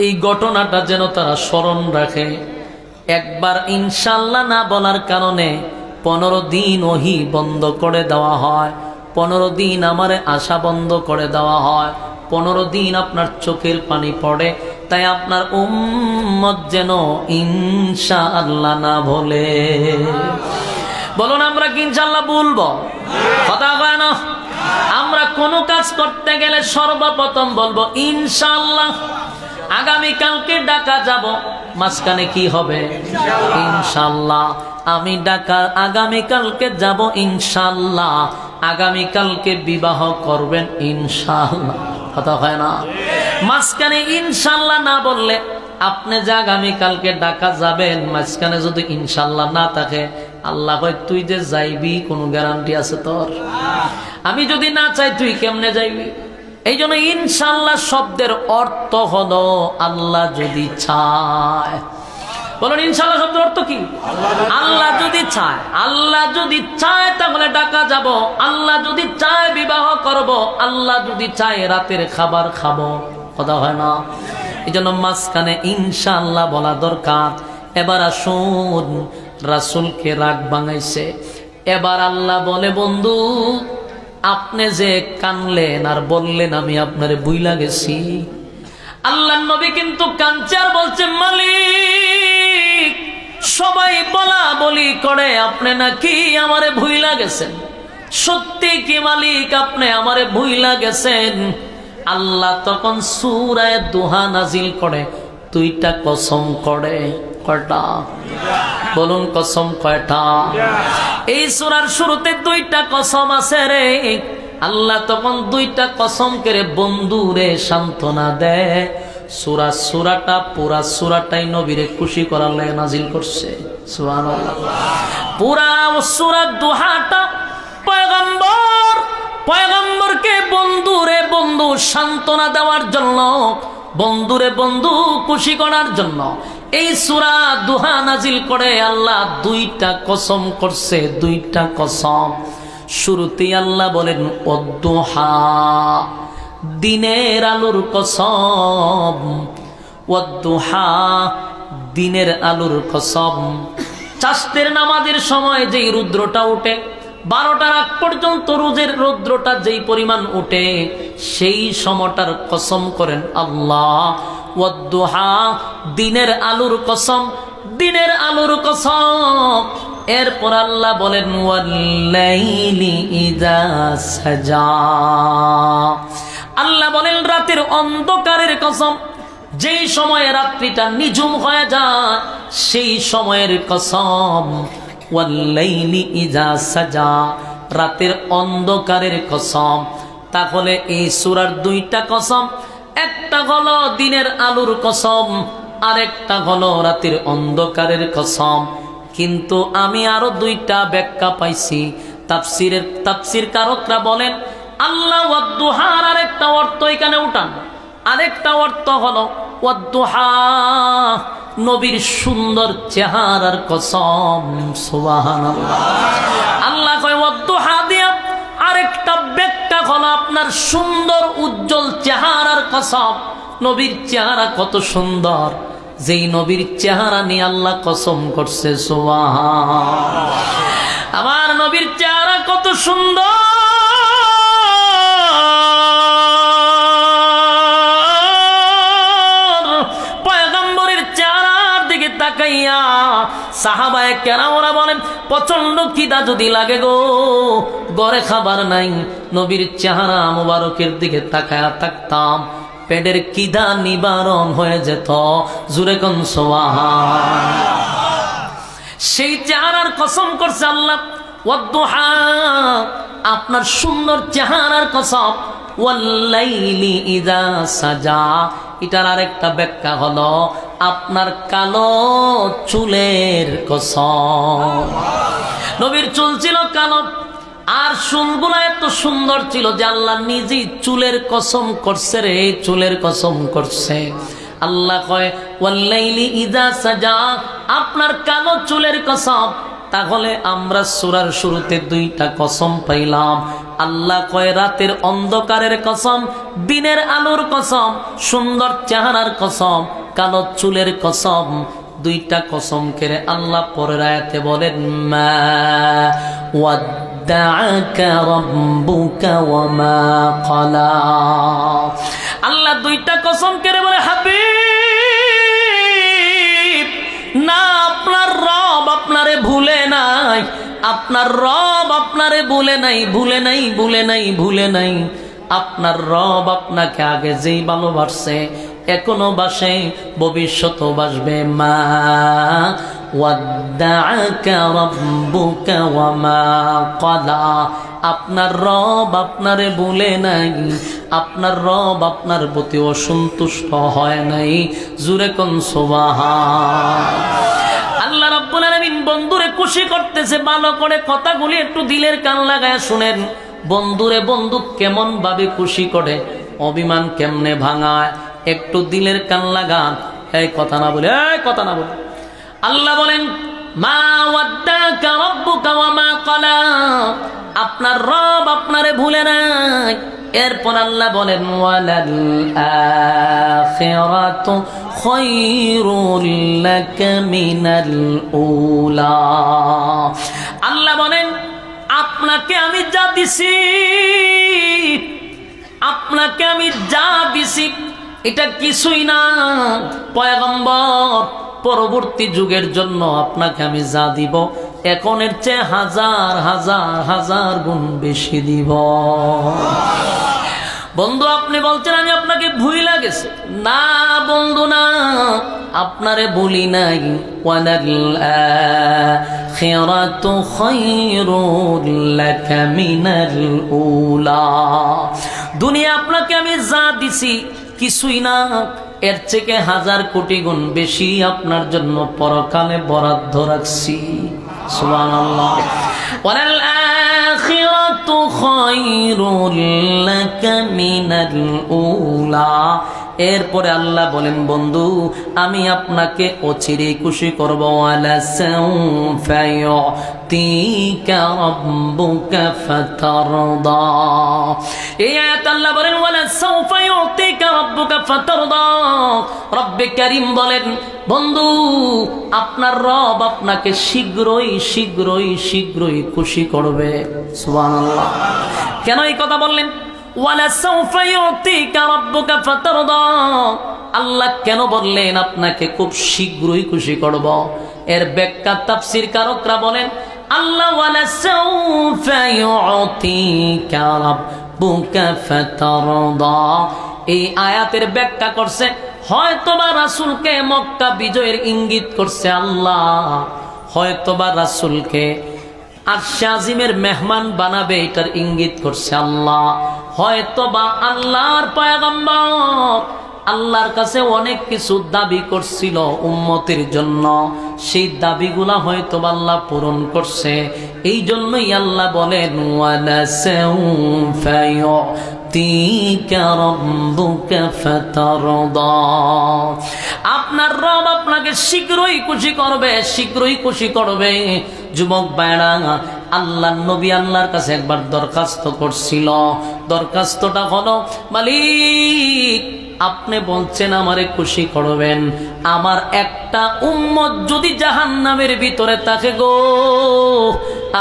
এই ঘটনাটা যেন তারা স্মরণ রাখে। একবার ইনশাআল্লাহ না বলার কারণে 15 দিন ওহী বন্ধ করে দেওয়া হয়। 15 দিন আমারে আশা বন্ধ করে দেওয়া হয়। 15 দিন আপনার চোখের পানি পড়ে। তাই আপনার উম্মত যেন ইনশাআল্লাহ না বলে। বলুন আমরা কি ইনশাআল্লাহ বলবো? কথা কয় না? আমরা কোনো কাজ করতে গেলে সর্বপ্রথম বলবো ইনশাআল্লাহ। আগামীকালকে ঢাকা যাব, মাঝখানে কি হবে? ইনশাআল্লাহ। আমি ঢাকা আগামীকালকে যাব ইনশাআল্লাহ। আগামীকালকে বিবাহ করবেন ইনশাআল্লাহ। কথা হয় না? মাঝখানে ইনশাআল্লাহ না বললে আপনি যে আগামীকালকে ঢাকা যাবেন, মাঝখানে যদি ইনশাআল্লাহ না থাকে, আল্লাহ কয় তুই যে যাইবি কোনো গ্যারান্টি আছে তোর? আমি যদি না চাই তুই কেমনে যাইবি? এই জন্য ইনশাআল্লাহ শব্দের অর্থ হলো আল্লাহ যদি চায়। বলুন ইনশাআল্লাহ শব্দের অর্থ কি? আল্লাহ যদি চায়। আল্লাহ যদি চায় তাহলে ঢাকা যাব। আল্লাহ যদি চায় বিবাহ করব। আল্লাহ যদি চায় রাতের খাবার খাবো। কথা হয় না? এই জন্য মাঝখানে ইনশাআল্লাহ বলা দরকার। এবার আসুন, রাসূলকে রাগ ভাঙাইছে। এবার আল্লাহ বলে বন্ধু আপনি যে কানলেন আর বললেন আমি আপনারে বুইলা গেছি, আল্লাহর নবী কিন্তু কাঁদছে আর বলছে মালিক সবাই বলা বলি করে আপনি নাকি আমারে ভুইলা গেছেন। সত্যি কি মালিক আপনি আমারে ভুইলা গেছেন? আল্লাহ তখন সূরা দুহা নাজিল করে 2টা কসম করে। কয়টা? বলুন কসম কয়টা? এই সূরার শুরুতে 2টা কসম আছে রে। আল্লাহ তখন 2টা কসম করে বন্ধুরে সান্ত্বনা দেয়। সূরাটা পুরা সূরাটাই নবীরে খুশি করার লাগে নাজিল করছে। সুবহানাল্লাহ। পুরা সূরা দুহাটা পয়গম্বরকে বন্ধুরে বন্ধু সান্ত্বনা দেওয়ার জন্য, বন্ধুরে বন্ধু খুশি করার জন্য এই সূরা দুহা নাজিল করে। আল্লাহ 2টা কসম করছে, 2টা কসম। শুরুতেই আল্লাহ বলেন ওয়াদ-দুহা, দিনের আলোর কসম। ওয়াদ-দুহা, দিনের আলোর কসম। চাষতের নামাজের সময় যেই রুদ্রটা উঠে, 12টার আগ পর্যন্ত রোজের রৌদ্রটা যেই পরিমাণ উঠে, সেই সময়টার কসম করেন আল্লাহ। ওয়াদ-দুহা, দিনের আলোর কসম, দিনের আলোর কসম। এরপর আল্লাহ বলেন ওয়াল-লাইলি ইযা সাজা, আল্লাহ বলেন রাতের অন্ধকারের কসম। যেই সময়ে রাত্রিটা নিঝুম হয়ে যায় সেই সময়ের কসম। ওয়াল-লাইলি ইযা সাজা, রাতের অন্ধকারের কসম। তাহলে এই সূরার 2টা কসম। একটা একটা হলো দিনের আলোর কসম, আরেকটা হলো রাতের অন্ধকারের কসম। কিন্তু আমি আরো দুইটা ব্যাখ্যা পাইছি। তাফসীর কারকরা বলেন আল্লাহ ওয়াদ-দুহার আরেকটা অর্থ এখানে উঠান। আরেকটা অর্থ হলো ওয়াদ-দুহা, নবীর সুন্দর চেহারার কসম। সুবহানাল্লাহ। আল্লাহ কয় ওয়াদ-দুহা দিয়া আরেকটা ব্যাখ্যা হলো আপনার সুন্দর উজ্জ্বল চেহারার কসম। নবীর চেহারা কত সুন্দর, যেই নবীর চেহারা নিয়ে আল্লাহ কসম করছে। সুবহান। আমার নবীর চেহারা কত সুন্দর, পয়গম্বরের চেহারার দিকে তাকাইয়া সাহাবায়ে কেরামরা বলেন প্রচন্ড খিদা যদি লাগে গো, ঘরে খাবার নাই, নবীর চেহারা মুবারকের দিকে তাকায়া থাকতাম, পেটের খিদা নিবারণ হয়ে যেত। জুরে কোন সুবহান। সেই চেহারার কসম করছে আল্লাহ। ওয়াদ-দুহা, আপনার সুন্দর চেহারার কসম। ওয়াল-লাইলি ইযা সাজা, এটার আরেকটা ব্যাখ্যা হলো আপনার কালো চুলের কসম। নবীর চুল ছিল কালো, আর চুলগুলা এত সুন্দর ছিল যে আল্লাহ নিজেই চুলের কসম করছে রে, চুলের কসম করছে। আল্লাহ কয় ওয়াল-লাইলি ইযা সাজা, আপনার কালো চুলের কসম। তাহলে আমরা সূরার শুরুতে দুইটা কসম পাইলাম। আল্লাহ কয় রাতের অন্ধকারের কসম, দিনের আলোর কসম, সুন্দর চেহারার কসম, কালো চুলের কসম। দুইটা কসম করে আল্লাহ পরের আয়াতে বলেন মা ওয়াদ্দাআকা রাব্বুকা ওয়া মা ক্বালা। আল্লাহ দুইটা কসম করে বলে হাবিব না, আপনার রব আপনারে ভুলে নাই, আপনার রব আপনারে ভুলে নাই, ভুলে নাই, ভুলে নাই, ভুলে নাই। আপনার রব আপনাকে আগে যেই ভালোবাসে, এখনো বাসে, ভবিষ্যতেও বাসবে। মা ওয়াদ্দাআকা রাব্বুকা ওয়া মা ক্বালা। আপনার রব আপনারে ভুলে নাই, আপনার রব আপনার প্রতি অসন্তুষ্ট হয় নাই। জুরে কোন সুবহান। আল্লাহ রাব্বুল আলামিন বন্ধুরে খুশি করতেছে। ভালো করে কথাগুলি একটু দিলের কান লাগায় শুনেন। বন্ধুরে বন্ধু কেমন ভাবে খুশি করে, অভিমান কেমনে ভাঙায়, একটু দিলের কান লাগান। এই কথা না বলে, এই কথা না বলে আল্লাহ বলেন মা ওয়াদ্দাকা রাব্বুকা ওয়া মা ক্বালা। আপনার রব আপনারে ভুলে নাই। এরপর আল্লাহ বলেন ওয়ালাল আখিরাতু খায়রুল লাকা মিনাল উলা। আল্লাহ বলেন আপনাকে আমি যা দিছি, আপনাকে আমি যা দিছি এটা কিছুই না পয়গম্বর। পরবর্তী যুগের জন্য আপনাকে আমি যা দিব, এখনের চেয়ে হাজার হাজার হাজার গুণ বেশি দিব। বন্ধু আপনি বলছেন আমি আপনাকে ভুইলা গেছি। না বন্ধু না, আপনারে ভুলি নাই। ওয়ালাল আখিরাতু খায়রুল লাকা মিনাল উলা। দুনিয়া আপনাকে আমি যা দিছি কিছুই না, এর থেকে হাজার কোটি গুণ বেশি আপনার জন্য পরকালে বরাদ্দ রাখছি। সুবহানাল্লাহ। ওয়ালাল আখিরাতু খায়রুল লাকা মিনাল উলা। এরপরে আল্লাহ বলেন বন্ধু আমি আপনাকে অচিরেই খুশি করব। ওয়ালা সাউফা ইউতিকা রাব্বুকা ফাতারদা। এই আয়াত আল্লাহ বলেন ওয়ালা সাউফা ইউতিকা রাব্বুকা ফাতারদা। রব্বে কারীম বলেন বন্ধু আপনার রব আপনাকে শীঘ্রই শীঘ্রই শীঘ্রই খুশি করবে। সুবহানাল্লাহ। কেন এই কথা বললেন? ওয়ালা সাউফা ইউতিকা রাব্বুকা ফাতারদা। আল্লাহ কেন বললেন আপনাকে খুব শীঘ্রই খুশি করব? এর ব্যাখ্যা তাফসীর কারকরা বলেন আল্লাহ ওয়ালা সাউফা ইউতিকা রাব্বুকা ফাতারদা এই আয়াতের ব্যাখ্যা করছে হয়তোবা রাসূলকে মক্কা বিজয়ের ইঙ্গিত করছে আল্লাহ, হয়তোবা রাসূলকে আরশে আজিমের মেহমান বানাবে এটার ইঙ্গিত করছে আল্লাহ, হয়তোবা আল্লাহর পয়গম্বর আল্লাহর কাছে অনেক কিছু দাবি করছিল উম্মতের জন্য, সেই দাবিগুলা হয়তো আল্লাহ পূরণ করছে। এই জন্যই আল্লাহ বলেন ওয়ালা সাউফা ইউতিকা রাব্বুকা ফাতারদা, আপনার রব আপনাকে শীঘ্রই খুশি করবে, শীঘ্রই খুশি করবে। যুবক ভাইরা, আল্লাহর নবী আল্লাহর কাছে একবার দরখাস্ত করছিল। দরখাস্তটা হলো, মালিক আপনি বলছেন আমারে খুশি করবেন, আমার একটা উম্মত যদি জাহান্নামের ভিতরে থাকে গো,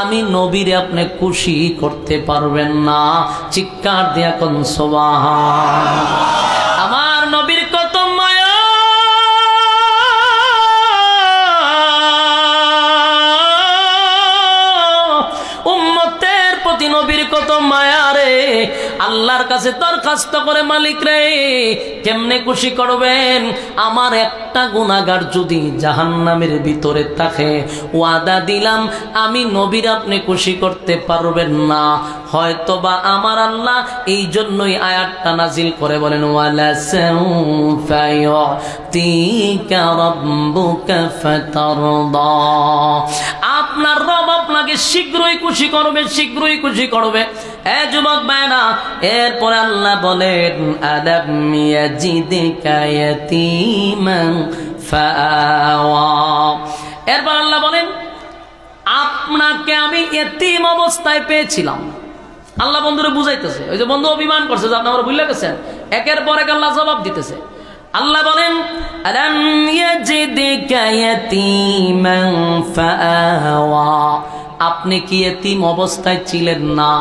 আমি নবীরে আপনি খুশি করতে পারবেন না। চিৎকার দিয়া কোন সুবহান। আমার নবীর কত মায়া, উম্মতের প্রতি নবীর কত মায়া রে। আল্লাহর কাছে দরখাস্ত করে, মালিক রে কেমনে খুশি করবেন, আমার একটা গুনাহগার যদি জাহান্নামের ভিতরে থাকে, ওয়াদা দিলাম আমি নবীর আপনি খুশি করতে পারবেন না। হয়তোবা আমার আল্লাহ এই জন্যই আয়াতটা নাজিল করে বলেন ওয়ালা সাউফা ইউতিকা রাব্বুকা ফাতারদা, আপনার রব আপনাকে শীঘ্রই খুশি করবে, শীঘ্রই খুশি করবে। এ যুবক ভাইরা, এরপরে আল্লাহ বলেন আলাম ইয়াজিদকা ইয়াতীমান ফাআওয়া, এরপর আল্লাহ বলেন আপনাকে আমি এতিম অবস্থায় পেয়েছিলাম। আল্লাহ বন্ধুরে বুঝাইতেছে, ওই যে বন্ধু অভিমান করছে যে আপনি আমরা ভুলে গেছেন, একের পর এক আল্লাহ জবাব দিতেছে। আল্লাহ বলেন আলাম ইয়াজিদকা ইয়াতীমান ফাআওয়া, আপনি কি এতিম অবস্থায় ছিলেন না,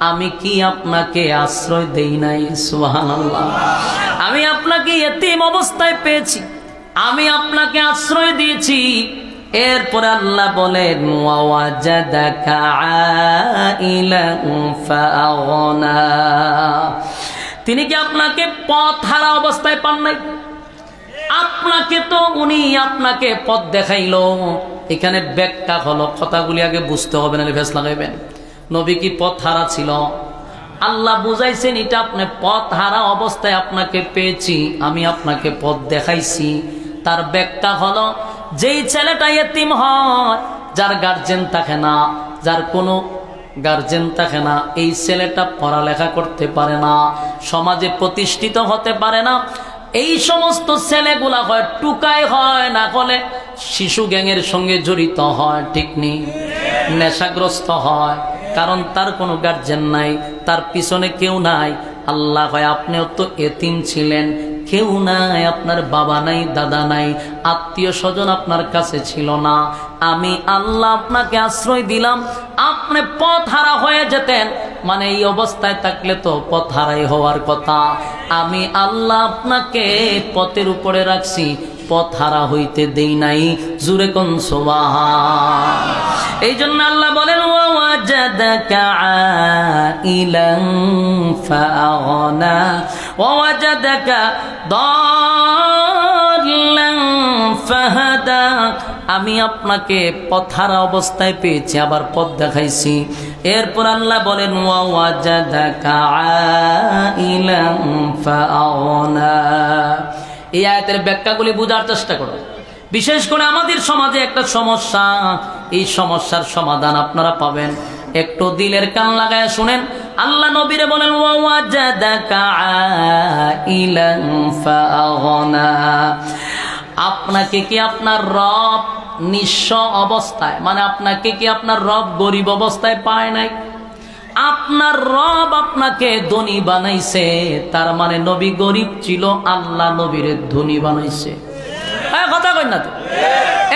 আমি কি আপনাকে আশ্রয় দেই নাই? সুবহানাল্লাহ, আমি আপনাকে এতিম অবস্থায় পেয়েছি, আমি আপনাকে আশ্রয় দিয়েছি। এরপরে আল্লাহ বলেন ওয়াজাদাকা আইলান ফাআগনা, তিনি কি আপনাকে পথ হারা অবস্থায় পান নাই? আপনাকে তো উনি আপনাকে পথ দেখাইলো। এখানে ব্যাখ্যা হলো, কথাগুলি আগে বুঝতে হবে না ফেস লাগাইবেন। নবী কি পথ হারা ছিল? আল্লাহ বুঝাইছেন এটা আপনি পথ হারা অবস্থায় আপনাকে পেয়েছি, আমি আপনাকে পথ দেখাইছি। তার ব্যাখ্যা হলো, যেই ছেলেটা ইতিম হয়, যার গার্জেন থাকে না, যার কোনো গার্জেন থাকে না, এই ছেলেটা পড়ালেখা করতে পারে না, সমাজে প্রতিষ্ঠিত হতে পারে না। এই সমস্ত ছেলেগুলা হয় টুকাই হয়, না হলে শিশু গ্যাংয়ের সঙ্গে জড়িত হয়, ঠিক নেই, নেশাগ্রস্ত হয়, কারণ তার কোনো গার্জেন নাই, তার পিছনে কেউ নাই। আল্লাহ হয় আপনিও তো এতিম ছিলেন, কেউ নাই, আপনার বাবা নাই, দাদা নাই, আত্মীয় স্বজন আপনার কাছে ছিল না, আমি আল্লাহ আপনাকে আশ্রয় দিলাম, আপনি পথ হারা হয়ে যেতেন, মানে এই অবস্থায় থাকলে তো পথ হারাই হওয়ার কথা, আমি আল্লাহ আপনাকে পথের উপরে রাখছি, পথ হারা হইতে দেই নাই। জুরে কোন সুবহান। এই জন্য আল্লাহ বলেন ওয়াজাদাকা আইলান ফাআগনা ওয়াজাদাকা দাল্লান ফাহাদা, আমি আপনাকে পথ হারা অবস্থায় পেয়েছি, আবার পথ দেখাইছি। এরপর আল্লাহ বলেন ওয়াজাদাকা আইলান ফাআগনা। এই আয়াতের ব্যাখ্যাগুলি বোঝার চেষ্টা করো। বিশেষ করে আমাদের সমাজে একটা সমস্যা, এই সমস্যার সমাধান আপনারা পাবেন, একটু দিলের কান লাগায় শুনেন। আল্লাহ নবীরে বলেন ওয়াজাদাকা আইলান ফাআগনা, আপনাকে কি আপনার রব নিঃস্ব অবস্থায়, মানে আপনাকে কি আপনার রব গরিব অবস্থায় পায় নাই? আপনার রব আপনাকে ধনী বানাইছে, তার মানে নবী গরিব ছিল, আল্লাহ নবীর ধনী বানাইছে। কথা কই না তো?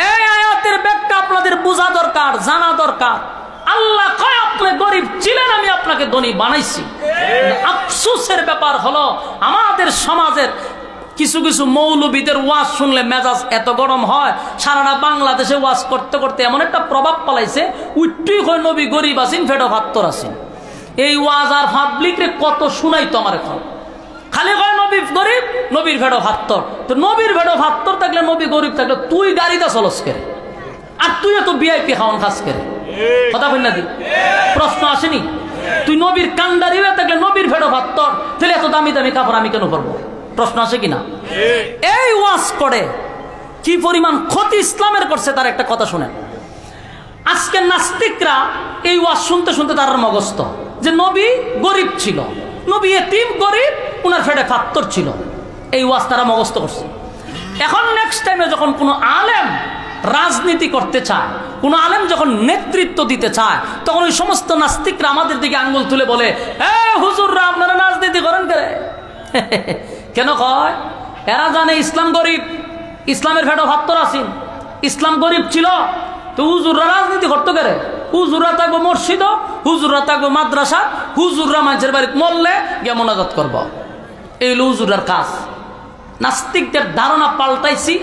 এই আয়াতের ব্যাখ্যা আপনাদের বোঝা দরকার, জানা দরকার। আল্লাহ কয় আপনি গরিব ছিলেন, আমি আপনাকে ধনী বানাইছি। আফসোসের ব্যাপার হলো আমাদের সমাজের কিছু কিছু মৌলবীদের ওয়াজ শুনলে মেজাজ এত গরম হয়, সারাটা বাংলাদেশে ওয়াজ করতে করতে এমন একটা প্রভাব পালাইছে, উইটুই হয় নবী গরিব আছেন, ফেডো ভাত্তর আছেন। এই ওয়াজ আর পাবলিক রে কত শুনাইতো আমার এখন, খালি কয় নবী গরিব, নবীর ভেড়ো ভাত্তর। তো নবীর ভেড়ো ভাত্তর থাকলে, নবী গরিব থাকলে তুই গাড়িতে চলস করে, আর তুই এত ভিআইপি খাওয়ান খাস করে, কথা বল না দি? প্রশ্ন আসেনি? তুই নবীর কান্ডারি হয়ে থাকলে, নবীর ভেড়ো ভাত্তর, তাহলে এত দামি দামি কাপড় আমি কেন করবো? প্রশ্ন আছে কিনা? এই ওয়াজ করে কি পরিমাণ ক্ষতি ইসলামের করছে তার একটা কথা শুনেন। আজকে নাস্তিকরা এই ওয়াজ শুনতে শুনতে তার মগস্ত যে নবী গরিব ছিল, নবী এতিম গরিব, উনার ফেটে পাত্তর ছিল, এই ওয়াজ তারা মগস্ত করছে। এখন নেক্সট টাইমে যখন কোনো আলেম রাজনীতি করতে চায়, কোনো আলেম যখন নেতৃত্ব দিতে চায়, তখন ওই সমস্ত নাস্তিকরা আমাদের দিকে আঙ্গুল তুলে বলে, হুজুররা আপনারা রাজনীতি করেন কেন? কয় এরা জানে ইসলাম গরিব, ইসলামের ফেটো ভাত্তর আসিন, ইসলাম গরিব ছিল, তো হুজুররা রাজনীতি করতে গেলে, হুজুররা থাকবো মসজিদ, হুজুররা থাকবো মাদ্রাসা, হুজুররা মানুষের বাড়িতে মরলে গিয়ে মোনাজাত করব, এই হলো হুজুরের কাজ। নাস্তিকদের ধারণা পাল্টাইছি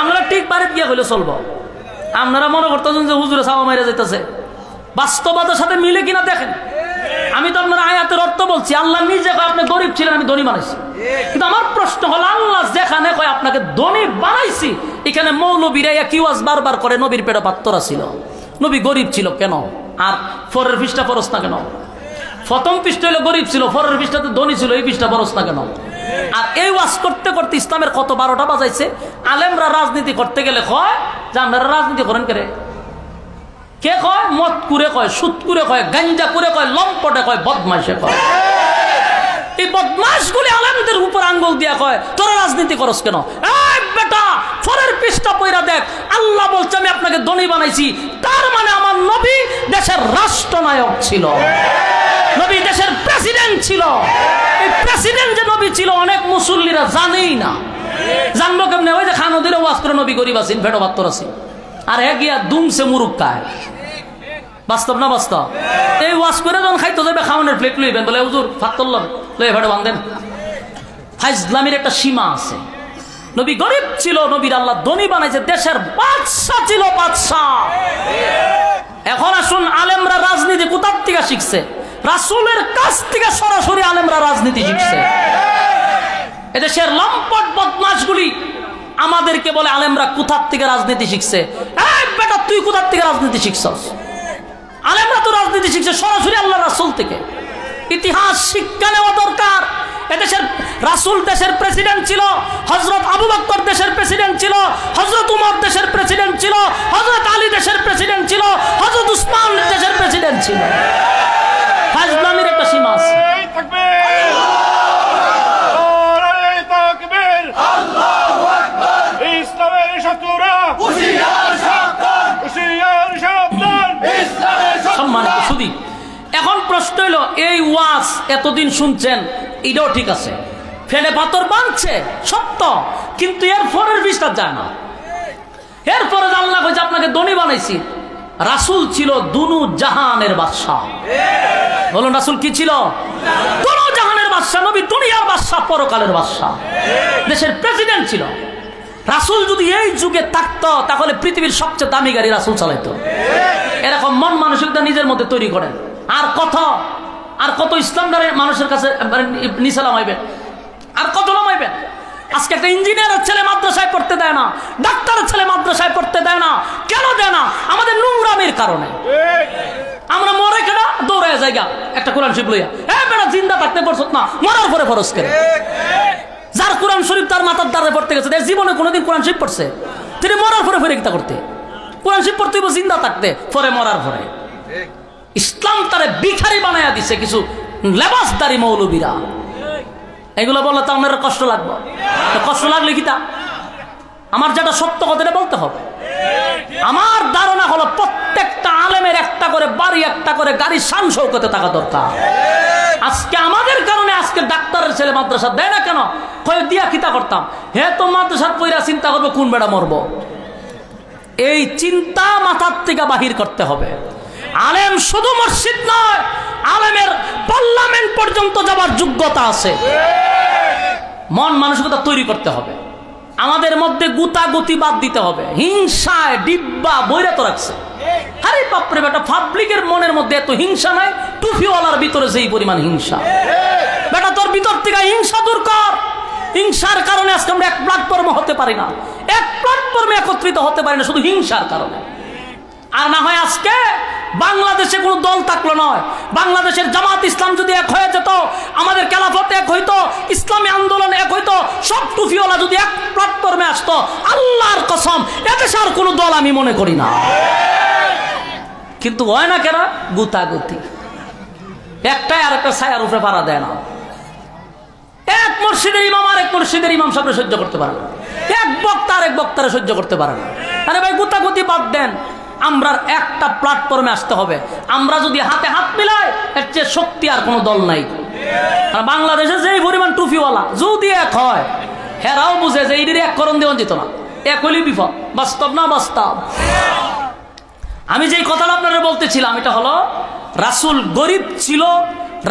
আমরা ঠিক বাড়িতে গিয়ে হইলে চলবো। আপনারা মনে করতেছেন যে হুজুরে সাওয়া মাইরা যাইতেছে, বাস্তবতার সাথে মিলে কিনা দেখেন। আমি তো আপনার আয়াতের অর্থ বলছি, আল্লাহ নিজে কয় আপনি গরিব ছিলেন, আমি ধনী বানাইছি। কিন্তু আমার প্রশ্ন হলো, আল্লাহ যেখানে কয় আপনাকে ধনী বানাইছি, এখানে মৌলবীরা কি ওয়াজ বারবার করে নবীর পেটে পাত্তরা ছিল, নবী গরিব ছিল কেন? আর পরের পৃষ্ঠা ফরজ না কেন? প্রথম পৃষ্ঠা হলো গরিব ছিল, পরের পৃষ্ঠাতে ধনী ছিল, এই পৃষ্ঠা ফরজ না কেন? আর এই ওয়াজ করতে করতে ইসলামের কত 12টা বাজাইছে। আলেমরা রাজনীতি করতে গেলে কয় যে আপনারা রাজনীতি করেন কে কয়? মদ করে কয়, সুদ করে কয়, গাঞ্জা করে কয়, লম্পটে কয়, বদমাইশে কয়। এই বদমাইশগুলি আলেমদের উপর আঙ্গুল দিয়া কয় তোরা রাজনীতি করস কেন? এই বেটা, পরের পৃষ্ঠা পয়রা দেখ, আল্লাহ বলছে আমি আপনাকে ধনী বানাইছি, তার মানে আমার নবী দেশের রাষ্ট্রনায়ক ছিল, নবী দেশের প্রেসিডেন্ট ছিল। এই প্রেসিডেন্ট যে নবী ছিল অনেক মুসল্লিরা জানেই না। জানবো কেমনে? ওই যে খানদিরে ওয়াজ করে নবী গরিব আছেন, ফেটো বাত্তর আছি, আর হে গিয়া দুমছে মুরুক্কায়। বাস্তব না বাস্তব? এই ওয়াজ করে যখন খাইতে যাবে খাওয়ানোর প্লেট লইবেন, বলে হুজুর ফাত্তর লই ফেটো বান্ধেন। ইসলামের একটা সীমা আছে। নবী গরিব ছিল, নবীর আল্লাহ ধনী বানাইছে, দেশের বাদশা ছিল, বাদশা। এখন আসুন, আলেমরা রাজনীতি কোথার থেকে শিখছে? রাসূলের কাছ থেকে সরাসরি আলেমরা রাজনীতি শিখছে। এদেশের লম্পট বদমাশগুলি আমাদেরকে বলে আলেমরা কোথার থেকে রাজনীতি শিখছে। এই বেটা, তুই কোথার থেকে রাজনীতি শিখছস? আলেমরা তো রাজনীতি শিখছে সরাসরি আল্লাহ রাসূল থেকে। ইতিহাস শিক্ষা নেওয়া দরকার। এদেশের রাসূল দেশের প্রেসিডেন্ট ছিল, হযরত আবু বকর দেশের প্রেসিডেন্ট ছিল, হযরত উমর দেশের প্রেসিডেন্ট ছিল, হযরত আলী দেশের প্রেসিডেন্ট ছিল, হযরত উসমান দেশের প্রেসিডেন্ট ছিল। ইসলামের একটা সীমা আছে। সম্মানিত সুধী, এখন প্রশ্ন হলো, এই ওয়াজ এতদিন শুনছেন, এটাও ঠিক আছে, ফেলে পাথর বাঁধছে সত্য, কিন্তু এর পরের বিশ্বাস যায় না। এরপরে আল্লাহ কইছে আপনাকে ধনী বানাইছি। রাসূল ছিল দুনু জাহানের বাদশা। বলুন, রাসূল কি ছিল? দুনু জাহানের বাদশা। নবী দুনিয়ার বাদশা, পরকালের বাদশা, দেশের প্রেসিডেন্ট ছিল। রাসূল যদি এই যুগে থাকতো, তাহলে পৃথিবীর সবচেয়ে দামি গাড়ি রাসূল চালাইতো। এরকম মন মানসিকতা নিজের মধ্যে তৈরি করেন। আর কত ইসলাম মানুষের কাছে নিচে নামাইবেন, আর কত নামাইবেন? আজকে একটা ইঞ্জিনিয়ারের ছেলে মাদ্রাসায় পড়তে দেয় না, ডাক্তারের ছেলে মাদ্রাসায় পড়তে দেয় না। কেন দেয় না? আমাদের নোংরামির কারণে। আমরা মরে কেনা দৌড়ায় জায়গা একটা কোরআন শরীফ লইয়া, বেটা জিন্দা থাকতে পড়ছত না, মরার পরে ফরজ করে। যার কোরআন শরীফ তার মাথার দ্বারে পড়তে গেছে, জীবনে কোনোদিন কোরআন শরীফ পড়ছে? তিনি মরার পরে ফেরে কিতা করতে? কোরআন শরীফ পড়তে হইব জিন্দা থাকতে, পরে মরার পরে। ইসলাম তারে ভিখারি বানায়া দিছে কিছু লেবাসদারি মৌলবীরা। এগুলো বললে তো আপনার কষ্ট লাগবে। কষ্ট লাগলে কি তা? আমার যেটা সত্য কথাটা বলতে হবে। আমার ধারণা হলো প্রত্যেকটা আলেমের একটা করে বাড়ি, একটা করে গাড়ি, শান শৌকতে থাকা দরকার। আজকে আমাদের কারণে আজকে ডাক্তারের ছেলে মাদ্রাসা দেয় না কেন? কয়ে দিয়া কিতা করতাম, হে তো মাদ্রাসার পয়রা চিন্তা করবো কোন বেড়া মরবো। এই চিন্তা মাথার থেকে বাহির করতে হবে। আলেম শুধু মসজিদ নয়, আলেমের পার্লামেন্ট পর্যন্ত যাবার যোগ্যতা আছে। মন মানসিকতা তৈরি করতে হবে। আমাদের মধ্যে গুতাগুতি বাদ দিতে হবে। হিংসায় ডিব্বা বৈরাত রাখছে। আরে বাপরে বেটা, পাবলিকের মনের মধ্যে এত হিংসা নাই, টুপিওয়ালার ভিতরে সেই পরিমাণ হিংসা। বেটা, তোর ভিতর থেকে হিংসা দূর কর। হিংসার কারণে আজকে আমরা এক প্ল্যাটফর্মে হতে পারি না, এক প্ল্যাটফর্মে একত্রিত হতে পারি না, শুধু হিংসার কারণে। আর না হয় আজকে বাংলাদেশে কোনো দল থাকলো নয়, বাংলাদেশের জামাত ইসলাম যদি এক হয়ে যেত, আমাদের খেলাফত এক হইতো, ইসলামী আন্দোলন এক হইতো, সব টুফিওয়ালা যদি এক প্ল্যাটফর্মে আসতো, আল্লাহর কসম এদেশে আর কোনো দল আমি মনে করি না। কিন্তু হয় না কেন? গুতাগুতি, একটাই আর একটা ছায়ার উপরে পাড়া দেয় না। এক মসজিদের ইমাম আর এক মসজিদের ইমাম সামনে সহ্য করতে পারে না, এক বক্তা আর এক বক্তারে সহ্য করতে পারে না। আরে ভাই গুতাগুতি বাদ দেন, আমরা একটা প্ল্যাটফর্মে আসতে হবে। আমরা যদি হাতে হাত মিলাই, এর চেয়ে শক্তি আর কোনো দল নাই। আর বাংলাদেশে যে পরিমাণ টুফিওয়ালা যদি এক হয়, হেরাও বুঝে যে এইদের এক করণ দেওয়া যেত না, এক হইলেই বিপদ। বাস্তব না বাস্তব? আমি যেই কথাটা আপনারা বলতেছিলাম, এটা হলো রাসূল গরিব ছিল,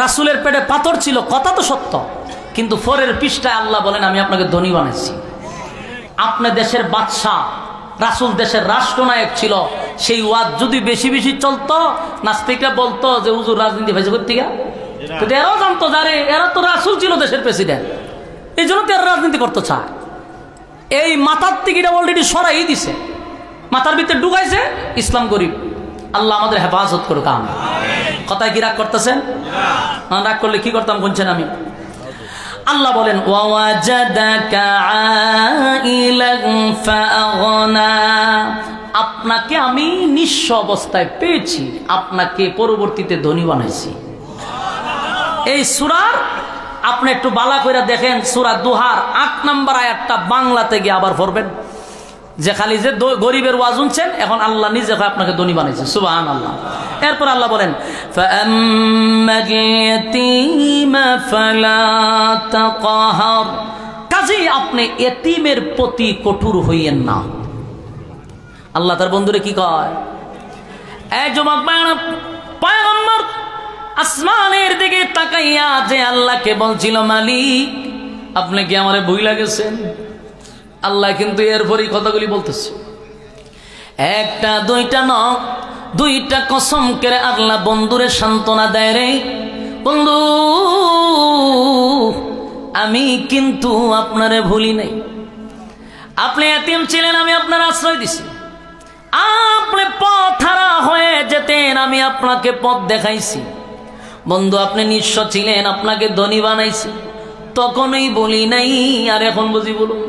রাসূলের পেটে পাথর ছিল, কথা তো সত্য। কিন্তু পরের পৃষ্ঠায় আল্লাহ বলেন আমি আপনাকে ধনী বানাইছি। আপনি দেশের বাদশাহ, রাসূল দেশের রাষ্ট্রনায়ক ছিল। সেই ওয়াজ যদি বেশি বেশি চলতো, নাস্তিকরা বলতো যে হুজুর রাজনীতি হয়েছে করতে গিয়া, কিন্তু এরাও জানতো যারে এরা তো রাসূল ছিল দেশের প্রেসিডেন্ট, এই জন্য তো এরা রাজনীতি করতে চায়। এই মাথার থেকে এটা অলরেডি সরাই দিছে, মাথার ভিতরে ঢুকাইছে ইসলাম গরিব। আল্লাহ আমাদের হেফাজত করুক। কথায় কি রাগ করতেছেন? রাগ করলে কি করতাম শুনছেন? আমি আল্লাহ বলেন ওয়াজাদাকা আইলান ফাআগনা, আপনাকে আমি নিঃস্ব অবস্থায় পেয়েছি, আপনাকে পরবর্তীতে ধনী বানাইছি। এই সূরার আপনি একটু বালা কইরা দেখেন, সূরা দুহার 8 নম্বর আয়াতটা বাংলাতে গিয়ে আবার পড়বেন, যে খালি যে গরিবের ওয়াজ শুনছেন, এখন আল্লাহ নিজে আপনাকে ধনী বানাইছে। সুবহানাল্লাহ। এরপর আল্লাহ বলেন ফাআম্মাল ইয়াতীমা ফালা তাকহার, কাজেই আপনি এতিমের প্রতি কঠোর হইয়েন না। আল্লাহ তার বন্ধুরে কি কয়? এই যুবক পয়গম্বর আসমানের দিকে তাকাইয়া যে আল্লাহকে বলছিল মালিক আপনি কি আমারে ভুইলা গেছেন? আল্লাহ কিন্তু এরপরই কথাগুলি বলতেছে, একটা দুইটা নয়, দুইটা কসম করে আল্লাহ বন্ধুরে সান্ত্বনা দেয়, রে বন্ধু আমি কিন্তু আপনারে ভুলি নাই। আপনি এতিম ছিলেন, আমি আপনার আশ্রয় দিছি। আপনি পথ হারা হয়ে যেতেন, আমি আপনাকে পথ দেখাইছি। বন্ধু আপনি নিঃস্ব ছিলেন, আপনাকে ধনী বানাইছি, তখনই বলি নাই, আর এখন বুঝি বলুন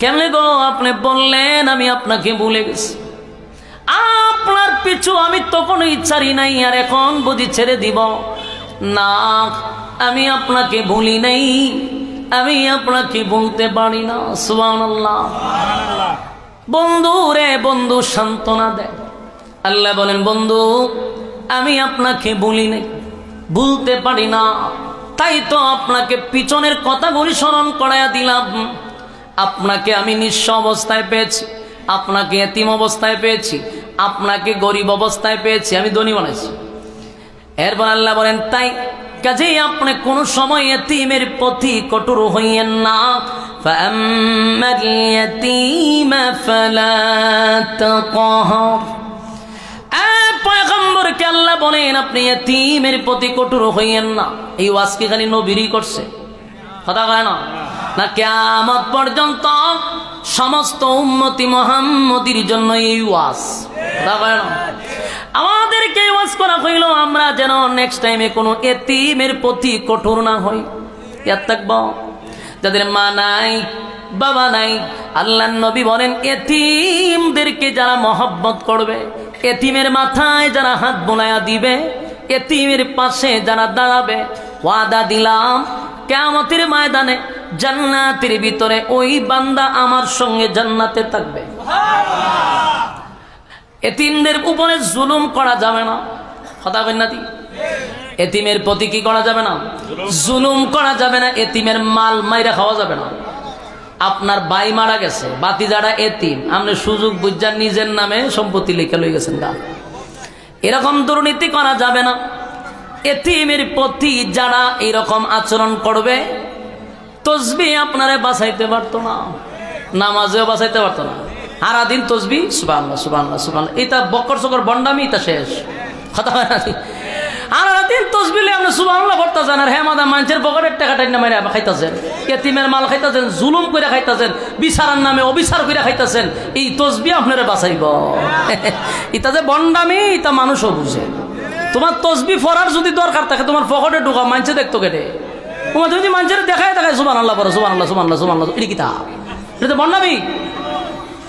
কেমনে গো? আপনি বললেন আমি আপনাকে ভুলে গেছি, আপনার পিছু আমি তখনই ছাড়ি নাই, আর এখন বুঝি ছেড়ে দিব না। আমি আপনাকে ভুলি নাই, আমি আপনাকে বলতে পারি না। সুবহানাল্লাহ। বন্ধু রে, বন্ধু সান্ত্বনা দেয়। আল্লাহ বলেন বন্ধু আমি আপনাকে ভুলি নাই, ভুলতে পারি না, তাই তো আপনাকে পিছনের কথাগুলি স্মরণ করাইয়া দিলাম। আপনাকে আমি নিঃস্ব অবস্থায় পেয়েছি, আপনাকে এতিম অবস্থায় পেয়েছি, আপনাকে গরিব অবস্থায় পেয়েছি, আমি ধনী বানাইছি। এরপর আল্লাহ বলেন তাই কাজেই আপনি কোন সময় এতিমের প্রতি কঠোর হইয়েন না। ফাআম্মাল ইয়াতীমা ফালা তাকহার, পয়গম্বরকে আল্লাহ বলেন আপনি এতিমের প্রতি কঠোর হইয়েন না। এই ওয়াজ কি খালি নবীরই করছে? কথা কয় না? না কিয়ামত পর্যন্ত সমস্ত উম্মতি মুহাম্মদীর জন্য এই ওয়াজ। কথা কয় না? আমাদেরকে ওয়াজ করা হইল আমরা যেন নেক্সট টাইমে কোনো এতিমের প্রতি কঠোর না হই। ইয়াদ থাকবো যাদের মা নাই বাবা নাই, আল্লাহর নবী বলেন এতিমদেরকে যারা মহব্বত করবে, এতিমের মাথায় যারা হাত বোলায়া দিবে, এতিমের পাশে যারা দাঁড়াবে, ওয়াদা দিলাম কিয়ামতের ময়দানে জান্নাতের ভিতরে ওই বান্দা আমার সঙ্গে জান্নাতে থাকবে। এতিমদের উপরে জুলুম করা যাবে না। কথা বলেন না? এতিমের প্রতি কি করা যাবে না? জুলুম করা যাবে না। এতিমের মাল মাইরা খাওয়া যাবে না। আপনার ভাই মারা গেছে, বাতিজারা এতিম, আপনি সুযোগ বুঝা নিজের নামে সম্পত্তি লিখে লই গেছেন গা, এরকম দুর্নীতি করা যাবে না। এতিমের প্রতি যারা এরকম আচরণ করবে, তসবিহ আপনারে বাঁচাইতে পারতো না, নামাজেও বাঁচাইতে পারতো না। সারাদিন তসবিহ সুবহানাল্লাহ সুবহানাল্লাহ সুবহানাল্লাহ, এটা বকর সকর বন্ডামি, এটা শেষ। কথা হয় না? সারাদিন তসবিহ আপনি সুবহানাল্লাহ পড়তেছেন, আর হ্যাঁ মাদা মানুষের পকেটের টাকা টাইনা মেরে খাইতেছেন। এতিমের মাল খাইতেছেন, জুলুম করে খাইতেছেন, বিচারের নামে অবিচার করে খাইতেছেন, এই তসবিহ আপনারা বাঁচাইব? এটা যে বন্ডামি, এটা মানুষও বুঝে। তোমার তসবিহ পড়ার যদি দরকার থাকে, তোমার পকেটে ঢুকা, মানছে দেখতো কেটে, তোমার যদি মানুষের দেখায় সুবহানাল্লাহ পড়ো, সুবহানাল্লাহ সুবহানাল্লাহ সুবহানাল্লাহ, এটা কি তা? এটা তো বন্ডামি।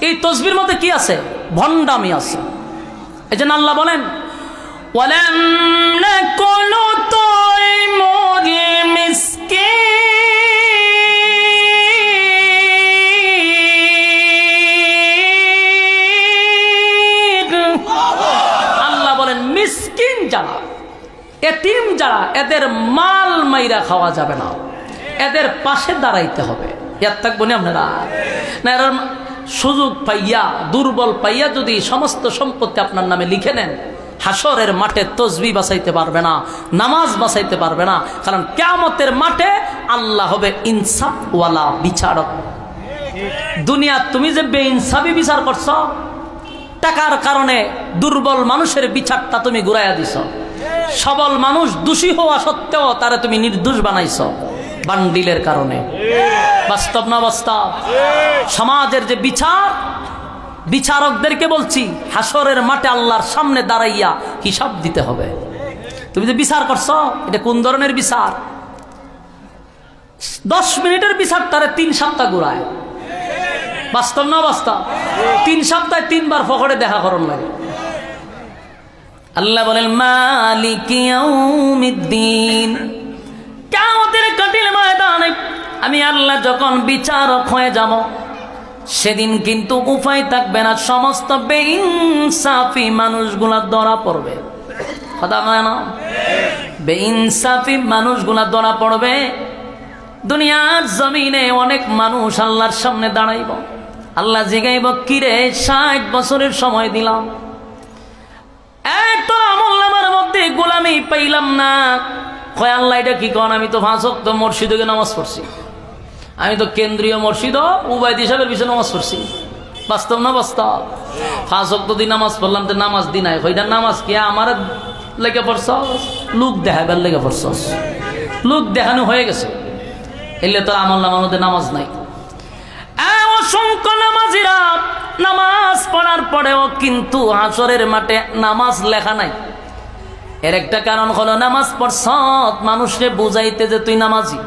এই তসবির মধ্যে কি আছে? ভন্ডামি আছে। এই জন্য আল্লাহ বলেন, ওয়ালাম নাকুনু তুইমুল মিসকিন। আল্লাহ বলেন মিসকিন যারা, এতিম যারা, এদের মাল মাইরা খাওয়া যাবে না, এদের পাশে দাঁড়াইতে হবে। ইয়ার থাকবো না আপনারা না? এর সুযোগ পাইয়া, দুর্বল পাইয়া যদি সমস্ত সম্পত্তি আপনার নামে লিখে নেন, হাসরের মাঠে তসবিহ বাঁচাইতে পারবে না, নামাজ বাঁচাইতে পারবে না। কারণ কিয়ামতের মাঠে আল্লাহ হবে ইনসাফওয়ালা বিচারক। দুনিয়া তুমি যে বেইনসাফি বিচার করছো, টাকার কারণে দুর্বল মানুষের বিচারটা তুমি ঘুরাইয়া দিছ, সবল মানুষ দোষী হওয়া সত্ত্বেও তারা তুমি নির্দোষ বানাইছ বান্ডিলের কারণে। বাস্তব না বাস্তব? সমাজের যে বিচার, বিচারকদেরকে বলছি, হাসরের মাঠে আল্লাহর সামনে দাঁড়াইয়া হিসাব দিতে হবে। তুমি যে বিচার করছো, এটা কোন ধরনের বিচার? 10 মিনিটের বিচার তারা 3 সপ্তাহ ঘুরায়। বাস্তব না বাস্তব? 3 সপ্তাহে 3 বার ফকরে দেখা করন লাগে। আল্লাহ বলেন মালিকি ইয়াউমিদ্দিন, কিয়ামতের কঠিন ময়দানে আমি আল্লাহ যখন বিচারক হয়ে যাব, সেদিন কিন্তু উপায় থাকবে না, সমস্ত বেইনসাফি মানুষগুলা ধরা পড়বে। কথা বলে না? বেইনসাফি মানুষগুলা ধরা পড়বে। দুনিয়ার জমিনে অনেক মানুষ আল্লাহর সামনে দাঁড়াইব, আল্লাহ জিগাইব, কিরে 60 বছরের সময় দিলাম, তোর আমলনামার মধ্যে গোলামি পাইলাম না। কয় আল্লাহ এটা কি কন? আমি তো 5 ওয়াক্ত মসজিদে নামাজ পড়ছি, আমি তো কেন্দ্রীয় মসজিদ উবাইদ সাহেবের পিছনে নামাজ পড়ছি। বাস্তব না বাস্তব? 5 ওয়াক্ত দিন নামাজ পড়লাম, তো নামাজ দিন নাই, ওইটা নামাজ কি আমার লেগে পড়ছ? লোক দেখাবার লেগে পড়ছ, লোক দেখানো হয়ে গেছে, এলে তোর আমলনামার মধ্যে নামাজ নাই। অসংখ্য নামাজিরা নামাজ পড়ার পরেও কিন্তু হাসরের মাঠে নামাজ লেখা নাই। এর একটা কারণ হলো নামাজ পড়ছ মানুষকে বুঝাইতে যে তুই নামাজি,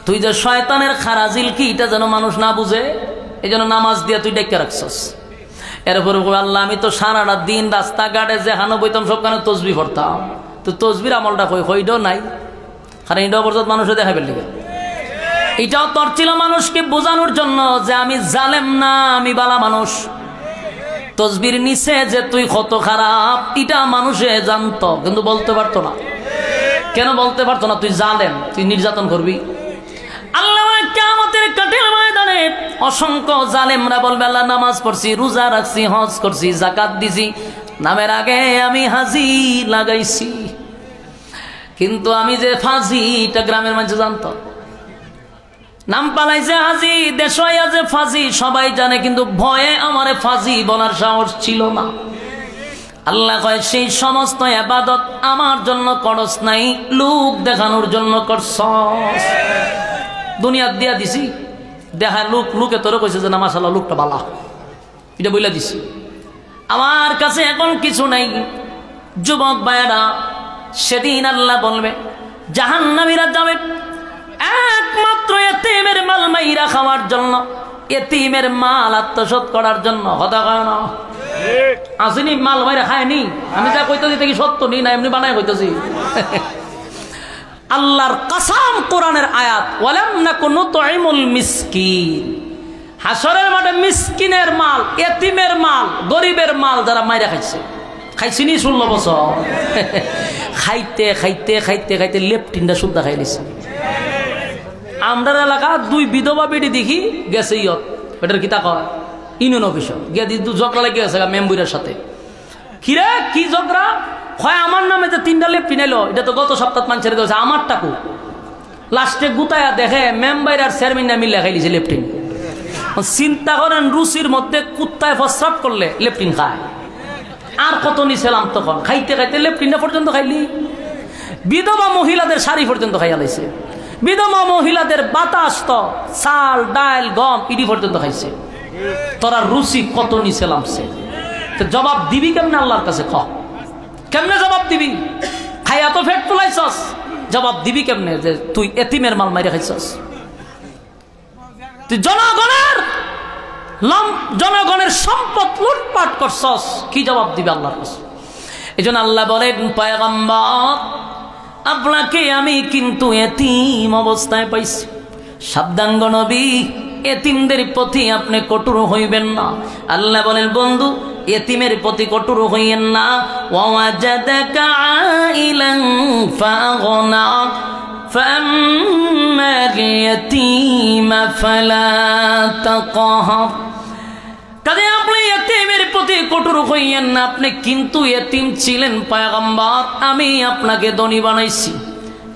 তুই যে শয়তানের খারাজিল কি এটা যেন মানুষ না বুঝে, এই জন্য নামাজ দিয়া তুই ডেকে রাখছস। এরপরে আল্লাহ আমি তো সারাটা দিন রাস্তাঘাটে যে হানো বইতাম সবখানে তসবিহ পড়তাম, তো তসবির আমলটা হইডও নাই, কারণ এটাও পর্যন্ত মানুষে দেখাবে লিগে। এটাও তোর ছিল মানুষকে বোঝানোর জন্য যে আমি জালেম না, আমি বালা মানুষ। তসবির নিচে যে তুই কত খারাপ এটা মানুষে জানতো, কিন্তু বলতে পারতো না। কেন বলতে পারতো না? তুই জালেম, তুই নির্যাতন করবি। আল্লাহ কিয়ামতের কঠিন ময়দানে অসংখ্য জালেমরা বলবে, আল্লাহ নামাজ পড়ছি, রোজা রাখছি, হজ করছি, যাকাত দিছি, নামের আগে আমি হাজি লাগাইছি, কিন্তু আমি যে ফাজি এটা গ্রামের মানুষ জানতো। নাম পালাইছে হাজি, দেশয়া যে ফাজি সবাই জানে, কিন্তু ভয়ে আমারে ফাজি বলার সাহস ছিল না। আল্লাহ কয় সেই সমস্ত ইবাদত আমার জন্য করস নাই, লোক দেখানোর জন্য করছস। দুনিয়া দিয়া দিছি, দেখা লোকে তোরে কইছে যে না মাশাআল্লাহ লোকটা ভালো, এটা বইলা দিছি। আমার কাছে এখন কিছু নাই। যুবক ভাইরা, সেদিন আল্লাহ বলবে জাহান্নামীরা যাবে একমাত্র এতিমের মাল মাইরা খাওয়ার জন্য, এতিমের মাল আত্মসাৎ করার জন্য। কথা কয় না? আসেনি মাল মাইরা খায়নি, আমি যা কইতেছি দেখি সত্য নি না, এমনি বানাই কইতেছি। আল্লাহর কসম, কোরআনের আয়াত, ওয়ালাম নাকু নুতঈমুল মিসকিন। হাসরের মাঠে মিসকিনের মাল, এতিমের মাল, গরিবের মাল যারা মাইরা খাইছে, খাইছিনি 16 বছর, খাইতে খাইতে খাইতে খাইতে লেপটিনটা শুদ্ধা খাই লিছে। আমরা এলাকা 2 বিধবা বেটি দেখি গেছে ইয়ত, এটার কিতা কয় ইউনিয়ন অফিস গিয়ে দি ঝগড়া লেগে গেছে মেম্বুরের সাথে। কিরে কি ঝগড়া? হয় আমার নামে যে 3টা লেপটিন এলো, এটা তো গত সপ্তাহ মানুষের দেওয়া আমার টাকু। লাস্টে গুতায়া দেখে মেম্বার আর চেয়ারম্যান নামে লেখাই দিছে লেপটিন। চিন্তা করেন, রুচির মধ্যে কুত্তায় প্রস্রাব করলে লেপটিন খায়, আর কত নিছিলাম তখন। খাইতে খাইতে লেপটিনটা পর্যন্ত খাইলি। বিধবা মহিলাদের শাড়ি পর্যন্ত খাইয়া লাইছে। বিধবা মহিলাদের বাতাস তো চাল ডাল গম ইডি পর্যন্ত খাইছে, তোরা রুচি কত নিচে নামছে। তো জবাব দিবি কেমনে আল্লাহর কাছে? কেমনে জবাব দিবি? খাইয়া তো ফেট ফুলাইছস, জবাব দিবি কেমনে যে তুই এতিমের মাল মাইরে খাইছস? তুই জনগণের সম্পদ লুটপাট করছস, কি জবাব দিবি আল্লাহর কাছে? এই জন্য আল্লাহ বলেন, পয়গম্বর আপনাকে আমি কিন্তু এতিম অবস্থায় পাইছি, সাবধান গো নবী, এতিমদের প্রতি আপনি কঠোর হইবেন না। আল্লাহ বলেন, বন্ধু এতিমের প্রতি কঠোর হইয়েন না। ওয়াজাদাকা আইলান ফাগনা ফাম্মাল ইয়াতীমা ফালা তাকহার। কাজে আপনি এতিমের প্রতি কঠোর হইয়েন না। আপনি কিন্তু এতিম ছিলেন পয়গম্বর, আমি আপনাকে ধনী বানাইছি।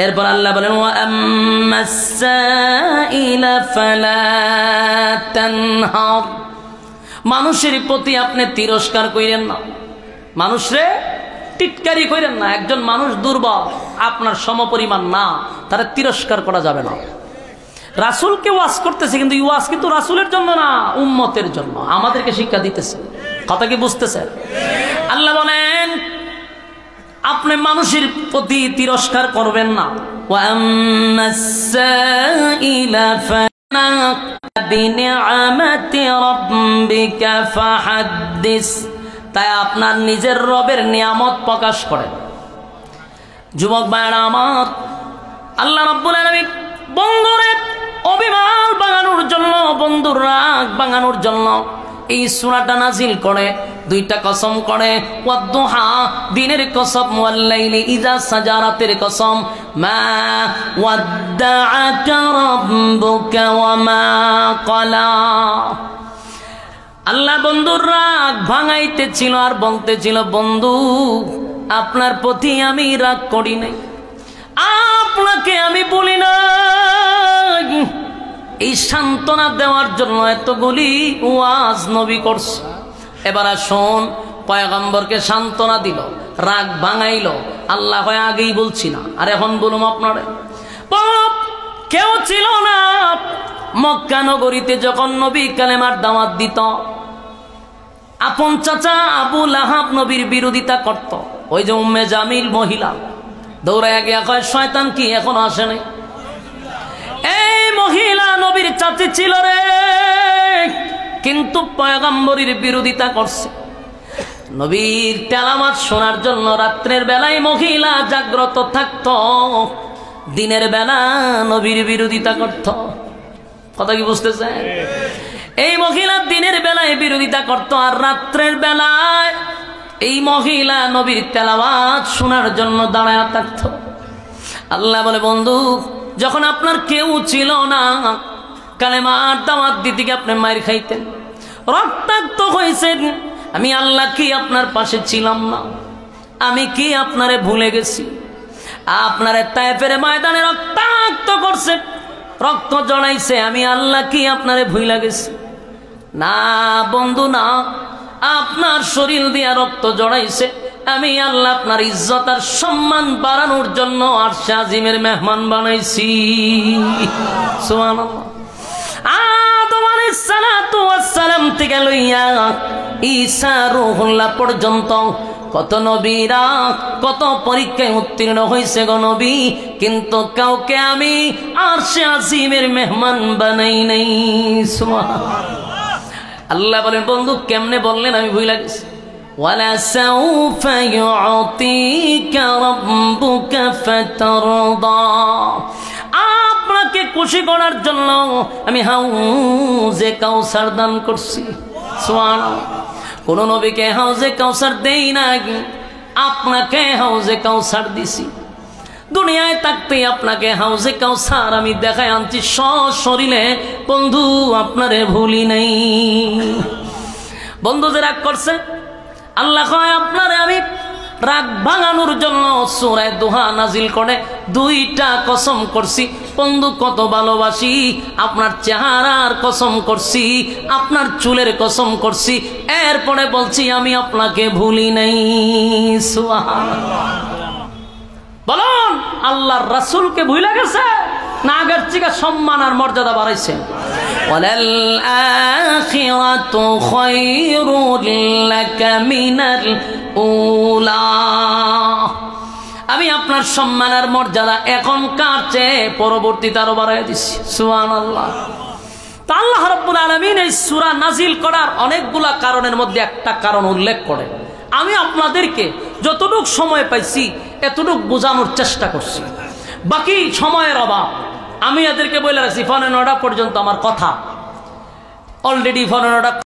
এরপর আল্লাহ বলেন, ওয়া আম্মাস সাইলা ফালা তানহার। মানুষের প্রতি আপনি তিরস্কার কইরেন না, মানুষরে টিটকারি কইরেন না। একজন মানুষ দুর্বল, আপনার সমপরিমাণ না, তারা তিরস্কার করা যাবে না। রাসূলকে ওয়াজ করতেছে, কিন্তু ওয়াজ কিন্তু রাসূলের জন্য না, উম্মতের জন্য, আমাদেরকে শিক্ষা দিতেছে। কথা কি বুঝতেছেন? আল্লাহ বলেন, আপনি মানুষের প্রতি তিরস্কার করবেন না। ওয়া আম্মাস সাইলা ফানা বিনিআমাতি রাব্বিকা ফাহাদ্দিস। তাই আপনার নিজের রবের নিয়ামত প্রকাশ করেন। যুবক ভাইরা আমার, আল্লাহ রাব্বুল আলামিন বন্ধুরে অভিমান ভাঙানোর জন্য, বন্ধুর রাগ ভাঙানোর জন্য এই সূরাটা নাজিল করে। দুইটা কসম করে, ওয়াদ্দুহা দিনের কসম, ওয়াল্লাইলি ইযা সাজা রাতের কসম। মা ওয়াদ্দাআকা রাব্বুকা ওয়া মা ক্বালা। আল্লাহ বন্ধুর রাগ ভাঙাইতেছিল আর বলতেছিল, বন্ধু আপনার প্রতি আমি রাগ করি নাই, আপনাকে আমি বলি না। এই সান্ত্বনা দেওয়ার জন্য এতগুলি ওয়াজ নবী করছে। এবার আসুন, পয়গম্বরকে সান্ত্বনা দিল, রাগ ভাঙাইল। আল্লাহ হয় আগেই বলছি না, আর এখন বলুম আপনারে, কেউ ছিল না মক্কা নগরীতে যখন নবী কালেমার দাওয়াত দিত। আপন চাচা আবু লাহাব নবীর বিরোধিতা করত। ওই যে উম্মে জামিল মহিলা দৌড়ায় গিয়া কয়, শয়তান কি এখনো আসে নাই? এই মহিলা নবীর চাচি ছিল রে, কিন্তু পয়গম্বরের বিরোধিতা করছে। নবীর তেলাওয়াত শোনার জন্য রাত্রের বেলায় মহিলা জাগ্রত থাকত, দিনের বেলা নবীর বিরোধিতা করত। কথা কি বুঝতেছেন? এই মহিলা দিনের বেলায় বিরোধিতা করত, আর রাত্রের বেলায় এই মহিলা নবীর তেলাওয়াত শোনার জন্য দাঁড়ায় থাকত। আল্লাহ বলে, বন্ধু যখন আপনার কেউ ছিল না, কালেমার দাওয়াত দিতে গিয়ে আপনি মাইর খাইতেন, রক্তাক্ত হয়েছেন, আমি আল্লাহ কি আপনার পাশে ছিলাম না? আমি কি আপনারে ভুলে গেছি? আপনারে তায়েফের ময়দানে রক্তাক্ত করছে, রক্ত জড়াইছে, আমি আল্লাহ কি আপনারে ভুলে গেছি? না বন্ধু না, আপনার শরীর দিয়া রক্ত জড়াইছে, আমি আল্লাহ আপনার ইজ্জত আর সম্মান বাড়ানোর জন্য আরশে আজিমের মেহমান বানাইছি। সুবহানাল্লাহ। আদম আলাইহিস সালাতু ওয়াস সালাম থেকে লইয়া ঈসা রূহুল্লাহ পর্যন্ত কত নবীরা কত পরীক্ষায় উত্তীর্ণ হয়েছে গো নবী, কিন্তু কাউকে আমি আরশে আজিমের মেহমান বানাই নাই। সুবহানাল্লাহ। আল্লাহ বলেন, বন্ধু কেমনে বললেন আমি ভুলে গেছি। ওয়ালা সাউফা ইউতিকা রাব্বুকা ফাতারদা। আপনাকে খুশি করার জন্য আমি হাউজে কাউসার দান করছি। সুবহানাল্লাহ। কোন নবীকে হাউজে কাউসার দেই না, আপনাকে হাউজে কাউসার দিছি। দুনিয়ায় থাকতেই আপনাকে হাউজে কাউসার আমি দেখায় আনছি সশরীরে। বন্ধু আপনারে ভুলি নাই। বন্ধু যে রাগ করছে, আল্লাহ কয় আপনারে আমি রাগ ভাঙানোর জন্য সূরা দুহা নাজিল করে দুইটা কসম করছি। বন্ধু কত ভালোবাসি, আপনার চেহারার কসম করছি, আপনার চুলের কসম করছি, এরপরে বলছি আমি আপনাকে ভুলি নাই। সুবহানাল্লাহ। বলুন, আল্লাহর রাসূলকে ভুলে গেছে? না আগের থেকে সম্মান আর মর্যাদা বাড়াইছেন। ওয়ালাল আখিরাতু খায়রুল লাকা মিনাল উলা। আমি আপনার সম্মান আর মর্যাদা এখনকার চেয়ে পরবর্তীতে আরো বাড়াই দিচ্ছি। সুবহানাল্লাহ। তা আল্লাহ রাব্বুল আলামিন এই সূরা নাজিল করার অনেকগুলা কারণের মধ্যে একটা কারণ উল্লেখ করেন। আমি আপনাদেরকে যতটুকু সময় পাইছি এতটুকু বোঝানোর চেষ্টা করছি। বাকি সময়ের অভাব, আমি এদেরকে বলে রাখছি 9:30 পর্যন্ত আমার কথা, অলরেডি 9:30